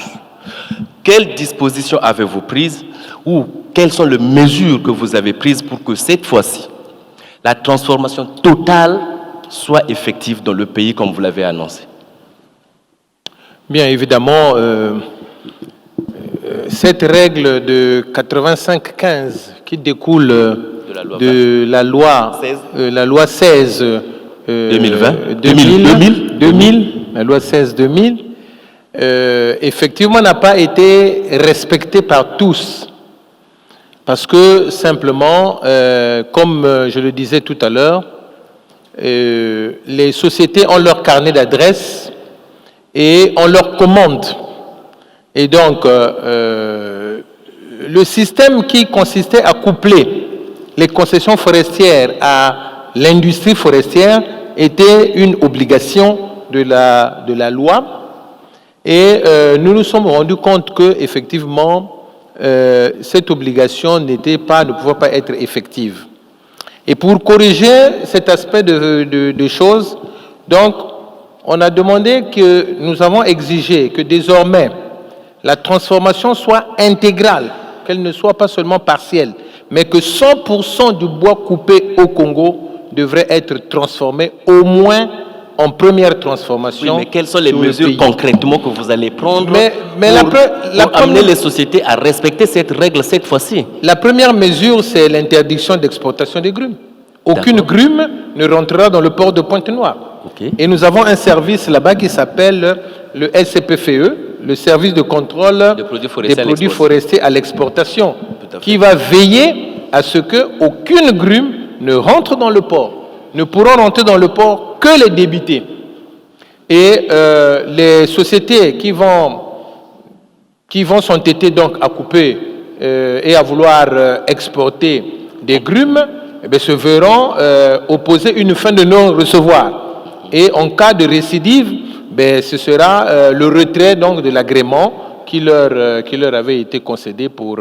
Quelles dispositions avez-vous prises ou quelles sont les mesures que vous avez prises pour que cette fois-ci, la transformation totale soit effective dans le pays comme vous l'avez annoncé? Bien évidemment, cette règle de 85-15 qui découle de la loi 16. La loi 16 2020. 2000, la loi 16-2000, effectivement n'a pas été respectée par tous. Parce que simplement, comme je le disais tout à l'heure, les sociétés ont leur carnet d'adresses et on leur commande. Et donc, le système qui consistait à coupler les concessions forestières à l'industrie forestière était une obligation de la loi. Et nous nous sommes rendus compte que, effectivement, cette obligation ne pouvait pas être effective. Et pour corriger cet aspect de choses, donc, on a demandé nous avons exigé que désormais, la transformation soit intégrale, qu'elle ne soit pas seulement partielle, mais que 100% du bois coupé au Congo devrait être transformé au moins en première transformation. Oui, mais quelles sont les mesures concrètement que vous allez prendre pour amener les sociétés à respecter cette règle cette fois-ci? La première mesure, c'est l'interdiction d'exportation des grumes. Aucune grume ne rentrera dans le port de Pointe-Noire. Okay. Et nous avons un service là-bas qui s'appelle le SCPFE, le service de contrôle des produits forestiers à l'exportation, qui va veiller à ce qu'aucune grume ne rentre dans le port. Ne pourront rentrer dans le port que les débités. Et les sociétés qui vont s'entêter donc à couper et à vouloir exporter des grumes, eh bien, se verront opposer une fin de non-recevoir. Et en cas de récidive, ben, ce sera le retrait donc, de l'agrément qui leur avait été concédé pour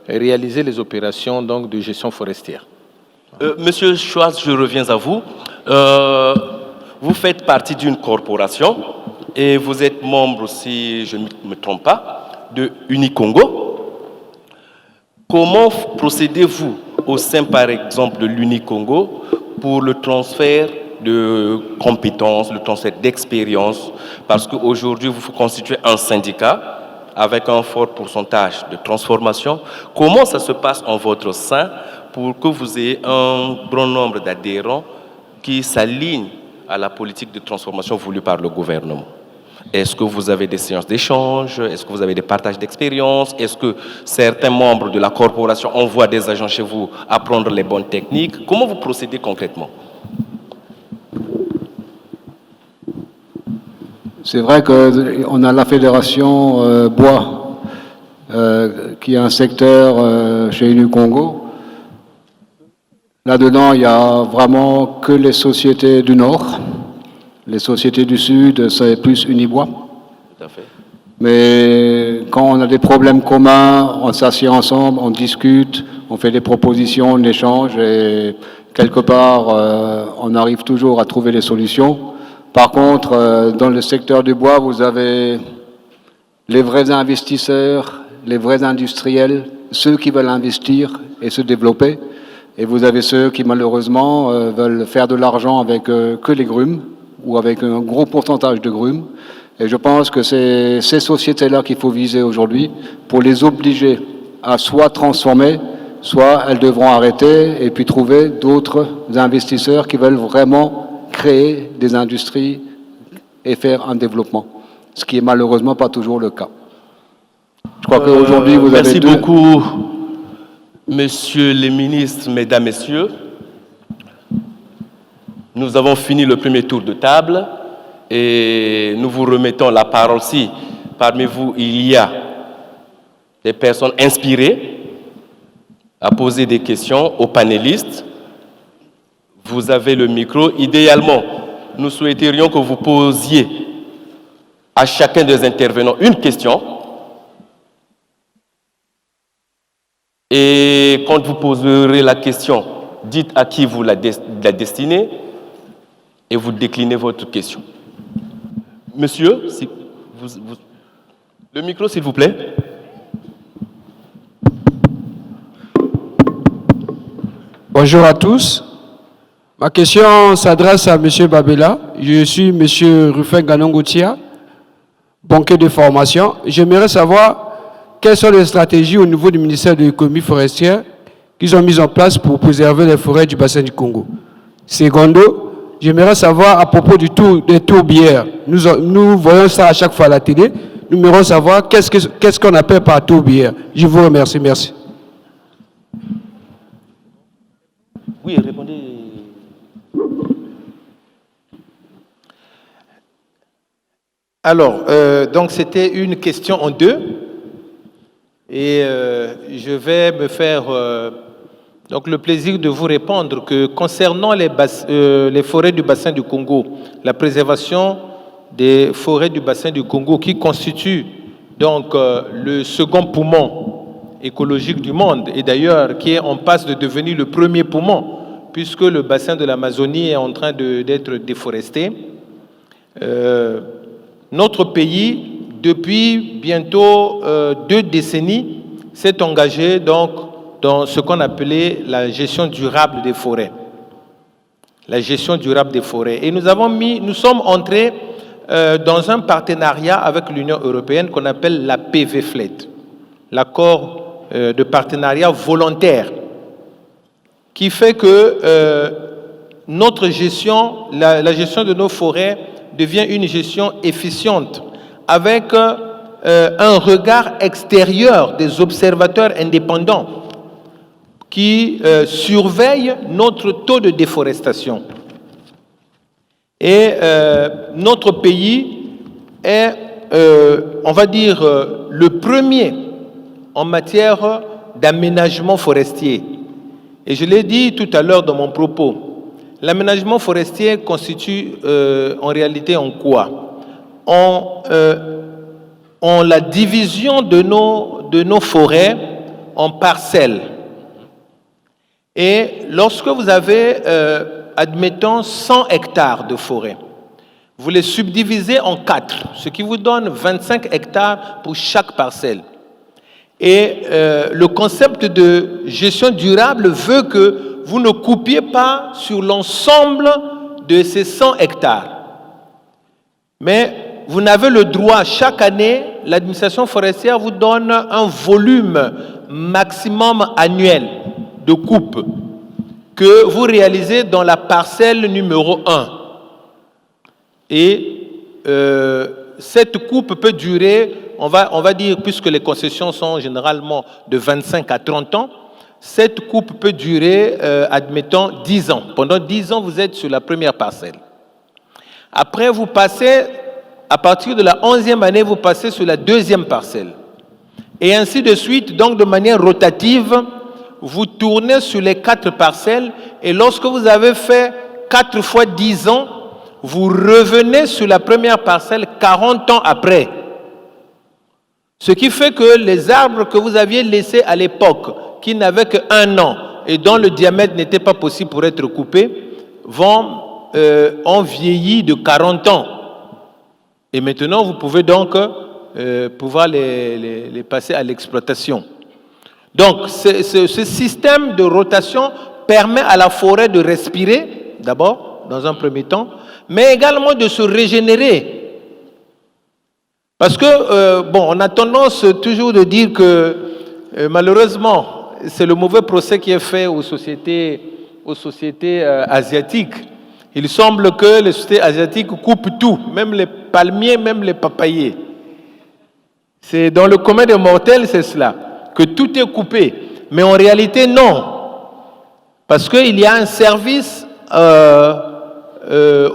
réaliser les opérations donc, de gestion forestière. Monsieur Schwartz, je reviens à vous. Vous faites partie d'une corporation et vous êtes membre, si je ne me trompe pas, de Unicongo. Comment procédez-vous au sein, par exemple, de l'Unicongo pour le transfert de compétences, le transfert d'expérience? Parce qu'aujourd'hui, vous constituez un syndicat avec un fort pourcentage de transformation. Comment ça se passe en votre sein pour que vous ayez un grand nombre d'adhérents qui s'alignent à la politique de transformation voulue par le gouvernement? Est-ce que vous avez des séances d'échange? Est-ce que vous avez des partages d'expérience? Est-ce que certains membres de la corporation envoient des agents chez vous apprendre les bonnes techniques? Comment vous procédez concrètement? C'est vrai qu'on a la fédération bois, qui est un secteur chez Unicongo. Là-dedans, il n'y a vraiment que les sociétés du Nord. Les sociétés du Sud, c'est plus Unibois. Tout à fait. Mais quand on a des problèmes communs, on s'assied ensemble, on discute, on fait des propositions, on échange et quelque part, on arrive toujours à trouver des solutions. Par contre, dans le secteur du bois, vous avez les vrais investisseurs, les vrais industriels, ceux qui veulent investir et se développer. Et vous avez ceux qui, malheureusement, veulent faire de l'argent avec que les grumes ou avec un gros pourcentage de grumes. Et je pense que c'est ces sociétés-là qu'il faut viser aujourd'hui pour les obliger à soit transformer, soit elles devront arrêter et puis trouver d'autres investisseurs qui veulent vraiment créer des industries et faire un développement, ce qui est malheureusement pas toujours le cas. Je crois qu'aujourd'hui, vous avez Merci beaucoup, messieurs les ministres, mesdames, messieurs. Nous avons fini le premier tour de table et nous vous remettons la parole. Si parmi vous, il y a des personnes inspirées à poser des questions aux panélistes, vous avez le micro. Idéalement, nous souhaiterions que vous posiez à chacun des intervenants une question. Et quand vous poserez la question, dites à qui vous la destinez et vous déclinez votre question. Monsieur, si le micro, s'il vous plaît. Bonjour à tous. Ma question s'adresse à M. Babela. Je suis M. Rufin Ganongotia, banquier de formation. J'aimerais savoir quelles sont les stratégies au niveau du ministère de l'économie forestière qu'ils ont mis en place pour préserver les forêts du bassin du Congo. Secondo, j'aimerais savoir à propos des tourbières. Nous voyons ça à chaque fois à la télé. Nous aimerions savoir qu'est-ce qu'on appelle par tourbière. Je vous remercie. Merci. Oui, répondez. Alors, donc c'était une question en deux. Et je vais me faire donc le plaisir de vous répondre que concernant les forêts du bassin du Congo, la préservation des forêts du bassin du Congo qui constitue donc le second poumon écologique du monde et d'ailleurs qui est en passe de devenir le premier poumon puisque le bassin de l'Amazonie est en train d'être déforesté. Notre pays, depuis bientôt 2 décennies, s'est engagé donc dans ce qu'on appelait la gestion durable des forêts. La gestion durable des forêts. Et nous sommes entrés dans un partenariat avec l'Union européenne qu'on appelle la PV-FLET, l'accord de partenariat volontaire, qui fait que notre gestion, la gestion de nos forêts devient une gestion efficiente avec un regard extérieur des observateurs indépendants qui surveillent notre taux de déforestation. Et notre pays est, on va dire, le premier en matière d'aménagement forestier. Et je l'ai dit tout à l'heure dans mon propos, l'aménagement forestier constitue en réalité en quoi? En la division de nos forêts en parcelles. Et lorsque vous avez, admettons, 100 hectares de forêt, vous les subdivisez en 4, ce qui vous donne 25 hectares pour chaque parcelle. Et le concept de gestion durable veut que vous ne coupiez pas sur l'ensemble de ces 100 hectares. Mais vous n'avez le droit, chaque année, l'administration forestière vous donne un volume maximum annuel de coupe que vous réalisez dans la parcelle numéro 1. Et cette coupe peut durer, on va dire, puisque les concessions sont généralement de 25 à 30 ans, cette coupe peut durer, admettons, 10 ans. Pendant 10 ans, vous êtes sur la première parcelle. Après, vous passez, à partir de la 11e année, vous passez sur la deuxième parcelle. Et ainsi de suite, donc de manière rotative, vous tournez sur les 4 parcelles et lorsque vous avez fait 4 fois 10 ans, vous revenez sur la première parcelle 40 ans après. Ce qui fait que les arbres que vous aviez laissés à l'époque, qui n'avaient qu'1 an et dont le diamètre n'était pas possible pour être coupé, ont vieilli de 40 ans. Et maintenant, vous pouvez donc pouvoir les passer à l'exploitation. Donc, ce système de rotation permet à la forêt de respirer, d'abord, dans un premier temps, mais également de se régénérer. Parce que, bon, on a tendance toujours de dire que, malheureusement, c'est le mauvais procès qui est fait aux sociétés asiatiques. Il semble que les sociétés asiatiques coupent tout, même les palmiers, même les papayers. C'est dans le commun des mortels, c'est cela, que tout est coupé. Mais en réalité, non. Parce qu'il y a un service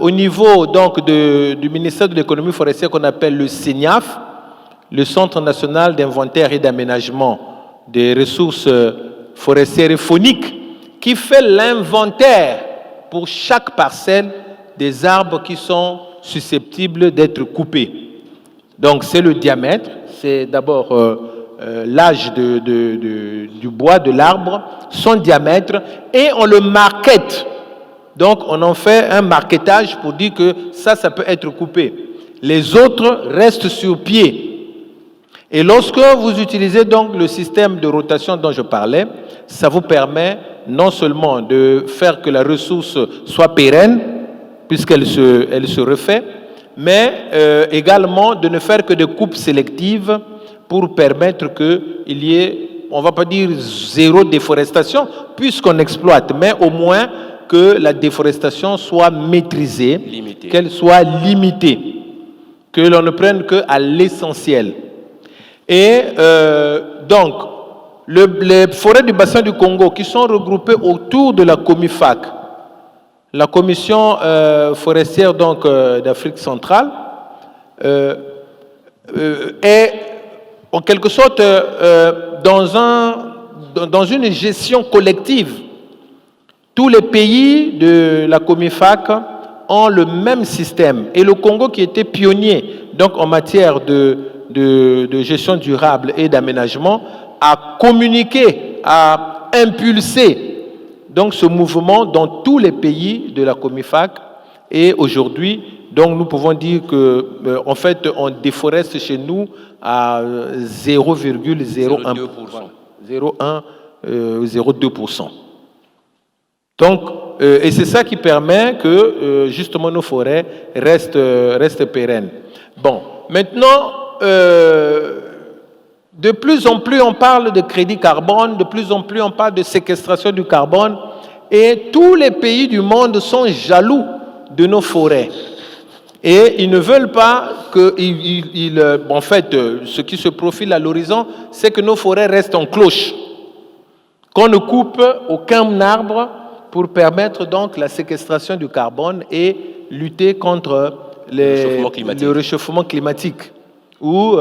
au niveau donc, du ministère de l'économie forestière qu'on appelle le CNIAF, le Centre national d'inventaire et d'aménagement des ressources forestières et fauniques, qui fait l'inventaire pour chaque parcelle des arbres qui sont susceptibles d'être coupés. Donc c'est le diamètre, c'est d'abord l'âge du bois, de l'arbre, son diamètre, et on le market. Donc on en fait un marketage pour dire que ça peut être coupé. Les autres restent sur pied. Et lorsque vous utilisez donc le système de rotation dont je parlais, ça vous permet non seulement de faire que la ressource soit pérenne, puisqu'elle se refait, mais également de ne faire que des coupes sélectives pour permettre qu'il y ait on ne va pas dire zéro déforestation, puisqu'on exploite, mais au moins que la déforestation soit maîtrisée, qu'elle soit limitée, que l'on ne prenne qu'à l'essentiel. Et donc, les forêts du bassin du Congo qui sont regroupées autour de la COMIFAC, la Commission forestière d'Afrique centrale, est en quelque sorte dans une gestion collective. Tous les pays de la COMIFAC ont le même système. Et le Congo, qui était pionnier donc, en matière de gestion durable et d'aménagement, a communiqué, a impulsé donc, ce mouvement dans tous les pays de la COMIFAC. Et aujourd'hui, donc, nous pouvons dire que, en fait, on déforeste chez nous à 0,02%. Donc, et c'est ça qui permet que, justement, nos forêts restent pérennes. Bon, maintenant, de plus en plus, on parle de crédit carbone, de plus en plus, on parle de séquestration du carbone, et tous les pays du monde sont jaloux de nos forêts. Et ils ne veulent pas que, en fait, ce qui se profile à l'horizon, c'est que nos forêts restent en cloche, qu'on ne coupe aucun arbre pour permettre donc la séquestration du carbone et lutter contre le réchauffement climatique ou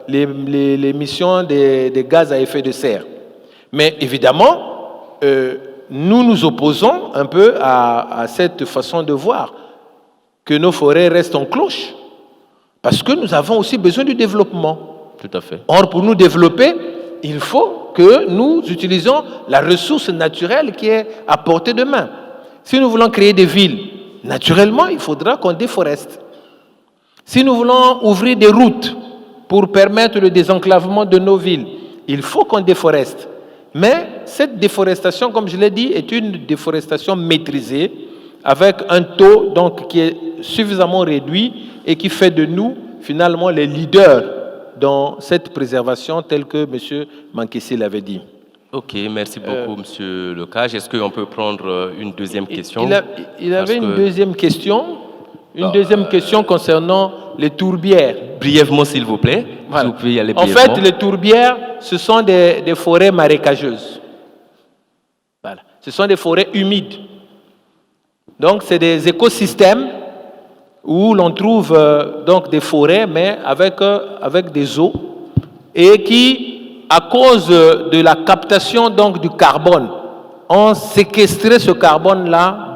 l'émission des gaz à effet de serre. Mais évidemment, nous nous opposons un peu à cette façon de voir que nos forêts restent en cloche, parce que nous avons aussi besoin du développement. Tout à fait. Or, pour nous développer, il faut que nous utilisions la ressource naturelle qui est à portée de main. Si nous voulons créer des villes, naturellement, il faudra qu'on déforeste. Si nous voulons ouvrir des routes pour permettre le désenclavement de nos villes, il faut qu'on déforeste. Mais cette déforestation, comme je l'ai dit, est une déforestation maîtrisée, avec un taux donc, qui est suffisamment réduit et qui fait de nous, finalement, les leaders dans cette préservation, telle que M. Mankessi l'avait dit. Ok, merci beaucoup, M. Lecage. Est-ce qu'on peut prendre une deuxième question? Il avait une deuxième question. Une deuxième question concernant les tourbières. Brièvement, s'il vous plaît. Voilà. Si vous pouvez y aller en brièvement. fait, les tourbières, ce sont des forêts marécageuses. Voilà. Ce sont des forêts humides. Donc, c'est des écosystèmes où l'on trouve donc des forêts, mais avec des eaux, et qui, à cause de la captation donc, du carbone, ont séquestré ce carbone-là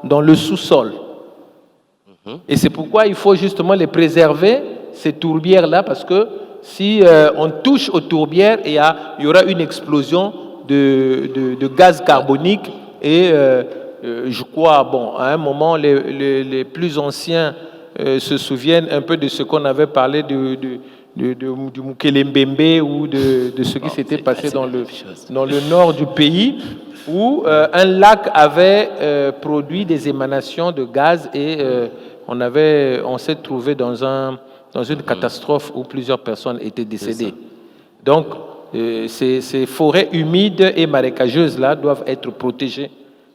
dans le sous-sol. Et c'est pourquoi il faut justement les préserver, ces tourbières-là, parce que si on touche aux tourbières, il y aura une explosion de gaz carbonique et je crois, bon, à un moment, les plus anciens se souviennent un peu de ce qu'on avait parlé du Mukelembembe ou de ce qui s'était passé dans le nord du pays, où un lac avait produit des émanations de gaz et on s'est trouvé dans une catastrophe où plusieurs personnes étaient décédées. Donc, ces forêts humides et marécageuses-là doivent être protégées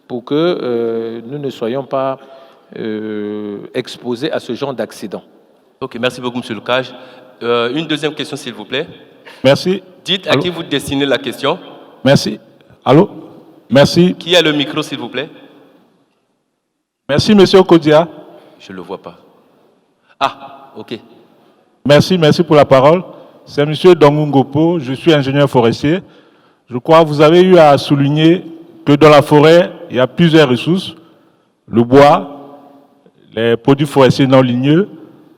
pour que nous ne soyons pas exposés à ce genre d'accident. Ok, merci beaucoup, M. Lecage. Une deuxième question, s'il vous plaît. Merci. Dites à qui vous destinez la question. Merci. Allô? Merci. Qui a le micro, s'il vous plaît? Merci, M. Kodia. Je ne le vois pas. Ah, ok. Merci pour la parole. C'est M. Dongungopo, je suis ingénieur forestier. Je crois que vous avez eu à souligner que dans la forêt, il y a plusieurs ressources. Le bois, les produits forestiers non ligneux,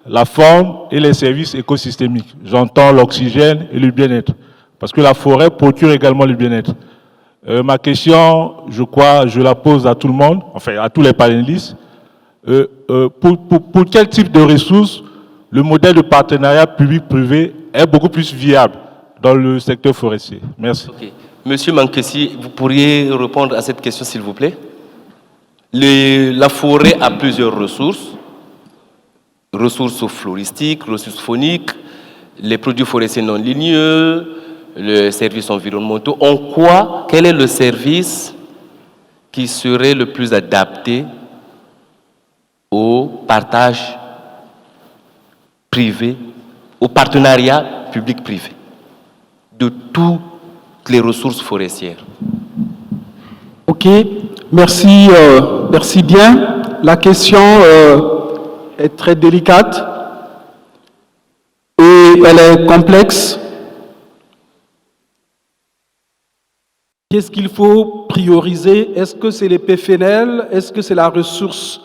la faune et les services écosystémiques. J'entends l'oxygène et le bien-être. Parce que la forêt procure également le bien-être. Ma question, je crois, je la pose à tout le monde, enfin à tous les panélistes. Pour quel type de ressources le modèle de partenariat public-privé est beaucoup plus viable dans le secteur forestier? Merci. Okay. Monsieur Mankessi, vous pourriez répondre à cette question, s'il vous plaît? La forêt a plusieurs ressources. Ressources floristiques, ressources fauniques, les produits forestiers non ligneux, les services environnementaux. Quel est le service qui serait le plus adapté au partage privé, au partenariat public-privé de toutes les ressources forestières? Ok, merci, merci bien. La question est très délicate et elle est complexe. Qu'est-ce qu'il faut prioriser? Est-ce que c'est les PFNL? Est-ce que c'est la ressource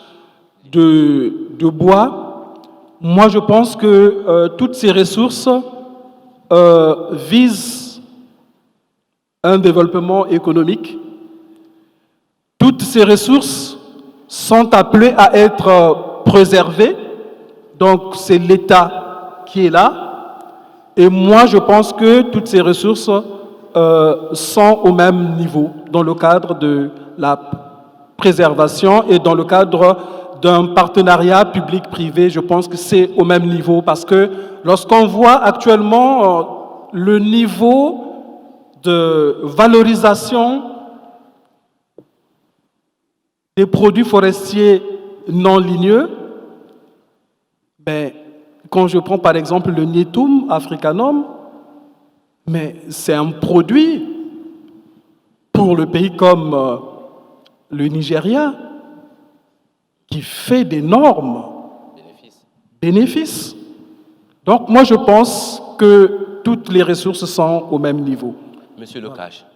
de bois? Moi, je pense que toutes ces ressources visent un développement économique. Toutes ces ressources sont appelées à être préservées. Donc, c'est l'État qui est là. Et moi, je pense que toutes ces ressources sont au même niveau dans le cadre de la préservation et dans le cadre d'un partenariat public-privé. Je pense que c'est au même niveau parce que lorsqu'on voit actuellement le niveau de valorisation des produits forestiers non ligneux, quand je prends par exemple le Nietum africanum, mais c'est un produit pour le pays comme le Nigeria qui fait d'énormes bénéfices. Donc moi je pense que toutes les ressources sont au même niveau. Monsieur Lecage.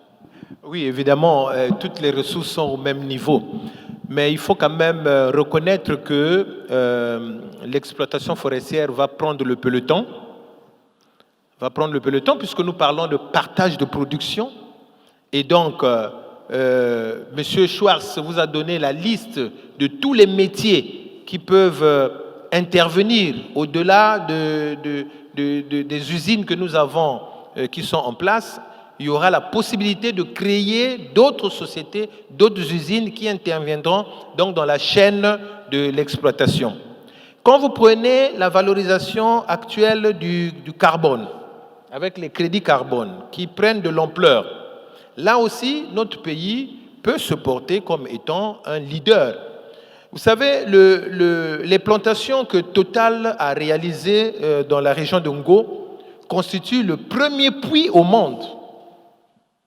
Oui, évidemment, toutes les ressources sont au même niveau. Mais il faut quand même reconnaître que l'exploitation forestière va prendre le peloton. Puisque nous parlons de partage de production. Et donc, Monsieur Schwartz vous a donné la liste de tous les métiers qui peuvent intervenir au-delà des usines que nous avons qui sont en place. Il y aura la possibilité de créer d'autres sociétés, d'autres usines qui interviendront donc dans la chaîne de l'exploitation. Quand vous prenez la valorisation actuelle du carbone, avec les crédits carbone qui prennent de l'ampleur, là aussi, notre pays peut se porter comme étant un leader. Vous savez, les plantations que Total a réalisées dans la région de Ngo constituent le premier puits au monde.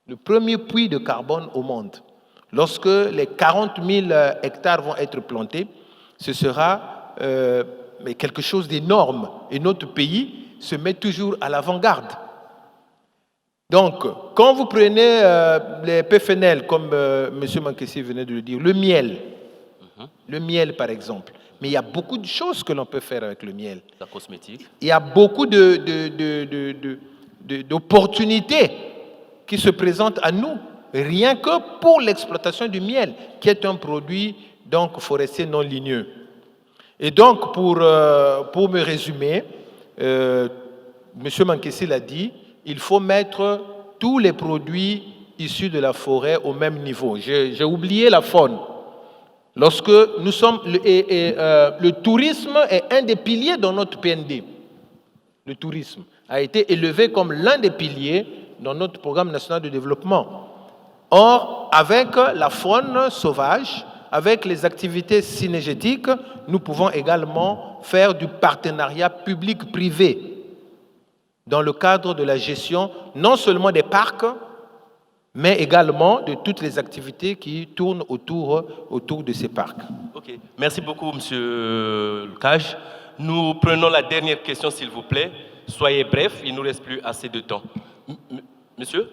Le premier puits de carbone au monde. Lorsque les 40 000 hectares vont être plantés, ce sera quelque chose d'énorme. Et notre pays se met toujours à l'avant-garde. Donc, quand vous prenez les PFNL, comme M. Mankessi venait de le dire, le miel par exemple, mais il y a beaucoup de choses que l'on peut faire avec le miel. La cosmétique. Il y a beaucoup d'opportunités qui se présentent à nous, rien que pour l'exploitation du miel, qui est un produit donc forestier non ligneux. Et donc, pour me résumer, M. Mankessi l'a dit, il faut mettre tous les produits issus de la forêt au même niveau. J'ai oublié la faune. Lorsque nous sommes... le tourisme est un des piliers dans notre PND. Le tourisme a été élevé comme l'un des piliers dans notre programme national de développement. Or, avec la faune sauvage, avec les activités synergétiques, nous pouvons également faire du partenariat public-privé dans le cadre de la gestion non seulement des parcs, mais également de toutes les activités qui tournent autour de ces parcs. Ok, merci beaucoup, Monsieur Lecage. Nous prenons la dernière question, s'il vous plaît. Soyez bref, il ne nous reste plus assez de temps. Monsieur?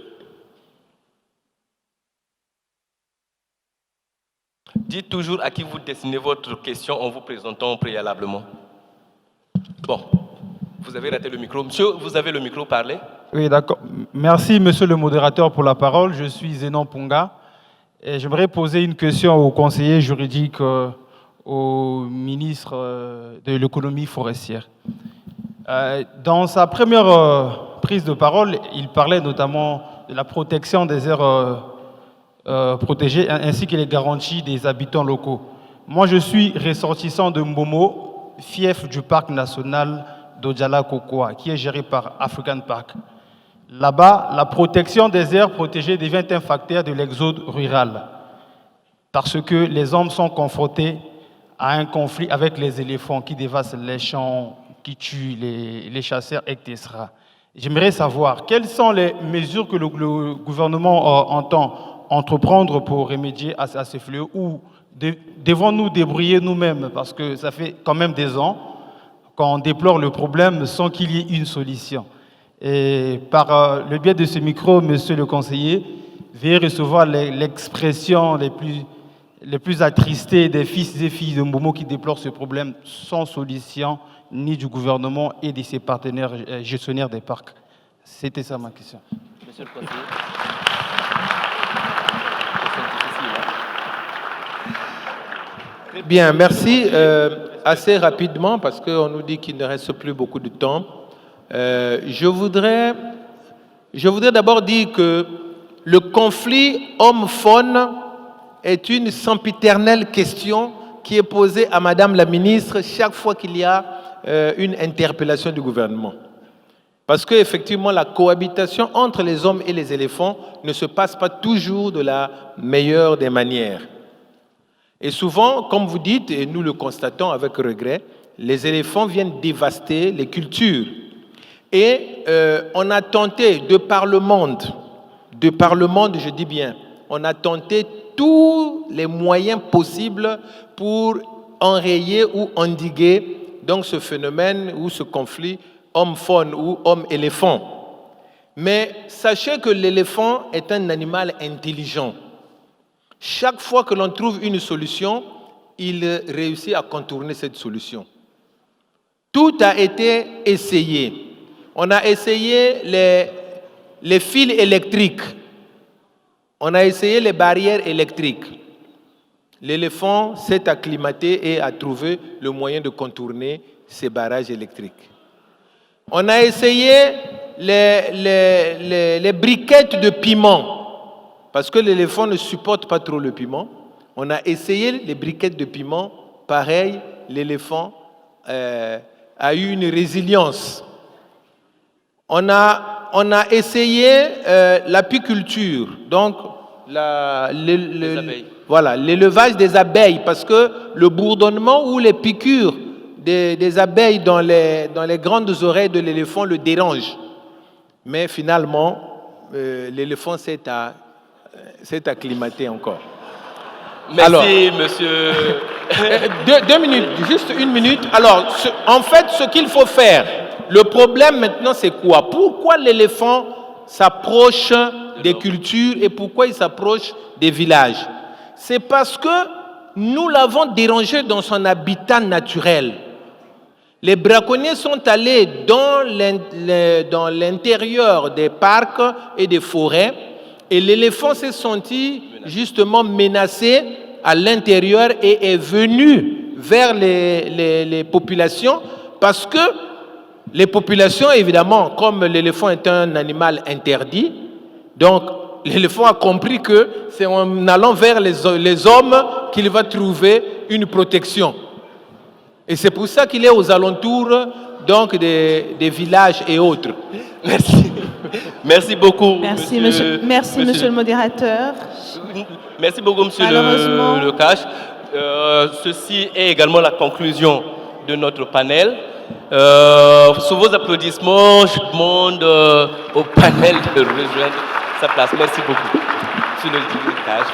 Dites toujours à qui vous destinez votre question en vous présentant préalablement. Bon, vous avez raté le micro. Monsieur, vous avez le micro, parlez. Oui, d'accord. Merci, monsieur le modérateur, pour la parole. Je suis Zénon Ponga et j'aimerais poser une question au conseiller juridique, au ministre de l'économie forestière. Dans sa première prise de parole, il parlait notamment de la protection des aires protégées ainsi que les garanties des habitants locaux. Moi, je suis ressortissant de Mbomo, fief du parc national d'Odjala-Kokoa, qui est géré par African Park. Là-bas, la protection des aires protégées devient un facteur de l'exode rural parce que les hommes sont confrontés à un conflit avec les éléphants qui dévastent les champs, qui tuent les chasseurs, etc. J'aimerais savoir quelles sont les mesures que le gouvernement entend entreprendre pour remédier à ce fléau ou devons-nous débrouiller nous-mêmes parce que ça fait quand même des ans qu'on déplore le problème sans qu'il y ait une solution. Et par le biais de ce micro, monsieur le conseiller, veuillez recevoir l'expression les plus attristées des fils et filles de Mbomo qui déplorent ce problème sans solution ni du gouvernement et de ses partenaires gestionnaires des parcs. C'était ça ma question. Monsieur le conseiller. Bien, merci. Assez rapidement, parce qu'on nous dit qu'il ne reste plus beaucoup de temps. Je voudrais d'abord dire que le conflit homme-faune est une sempiternelle question qui est posée à Madame la ministre chaque fois qu'il y a une interpellation du gouvernement. Parce qu'effectivement, la cohabitation entre les hommes et les éléphants ne se passe pas toujours de la meilleure des manières. Et souvent, comme vous dites, et nous le constatons avec regret, les éléphants viennent dévaster les cultures. Et on a tenté, de par le monde, je dis bien, on a tenté tous les moyens possibles pour enrayer ou endiguer donc ce phénomène ou ce conflit homme-faune ou homme-éléphant. Mais sachez que l'éléphant est un animal intelligent. Chaque fois que l'on trouve une solution, il réussit à contourner cette solution. Tout a été essayé. On a essayé les fils électriques. On a essayé les barrières électriques. L'éléphant s'est acclimaté et a trouvé le moyen de contourner ces barrages électriques. On a essayé les briquettes de piment. Parce que l'éléphant ne supporte pas trop le piment. On a essayé les briquettes de piment. Pareil, l'éléphant a eu une résilience. On a essayé l'apiculture, donc l'élevage des abeilles, parce que le bourdonnement ou les piqûres des abeilles dans les grandes oreilles de l'éléphant le dérange. Mais finalement, l'éléphant s'est acclimaté encore. Merci, alors, monsieur. 2 minutes, juste 1 minute. Alors, en fait, ce qu'il faut faire, le problème maintenant, c'est quoi? Pourquoi l'éléphant s'approche des cultures et pourquoi il s'approche des villages? C'est parce que nous l'avons dérangé dans son habitat naturel. Les braconniers sont allés dans l'intérieur des parcs et des forêts et l'éléphant s'est senti justement menacé à l'intérieur et est venu vers les populations parce que les populations, évidemment, comme l'éléphant est un animal interdit, donc l'éléphant a compris que c'est en allant vers les hommes qu'il va trouver une protection. Et c'est pour ça qu'il est aux alentours donc, des villages et autres. Merci. Merci beaucoup. Merci, monsieur le modérateur. Merci beaucoup, monsieur le Cash. Ceci est également la conclusion de notre panel. Sous vos applaudissements, je demande au panel de rejoindre sa place. Merci beaucoup. Monsieur le Cash.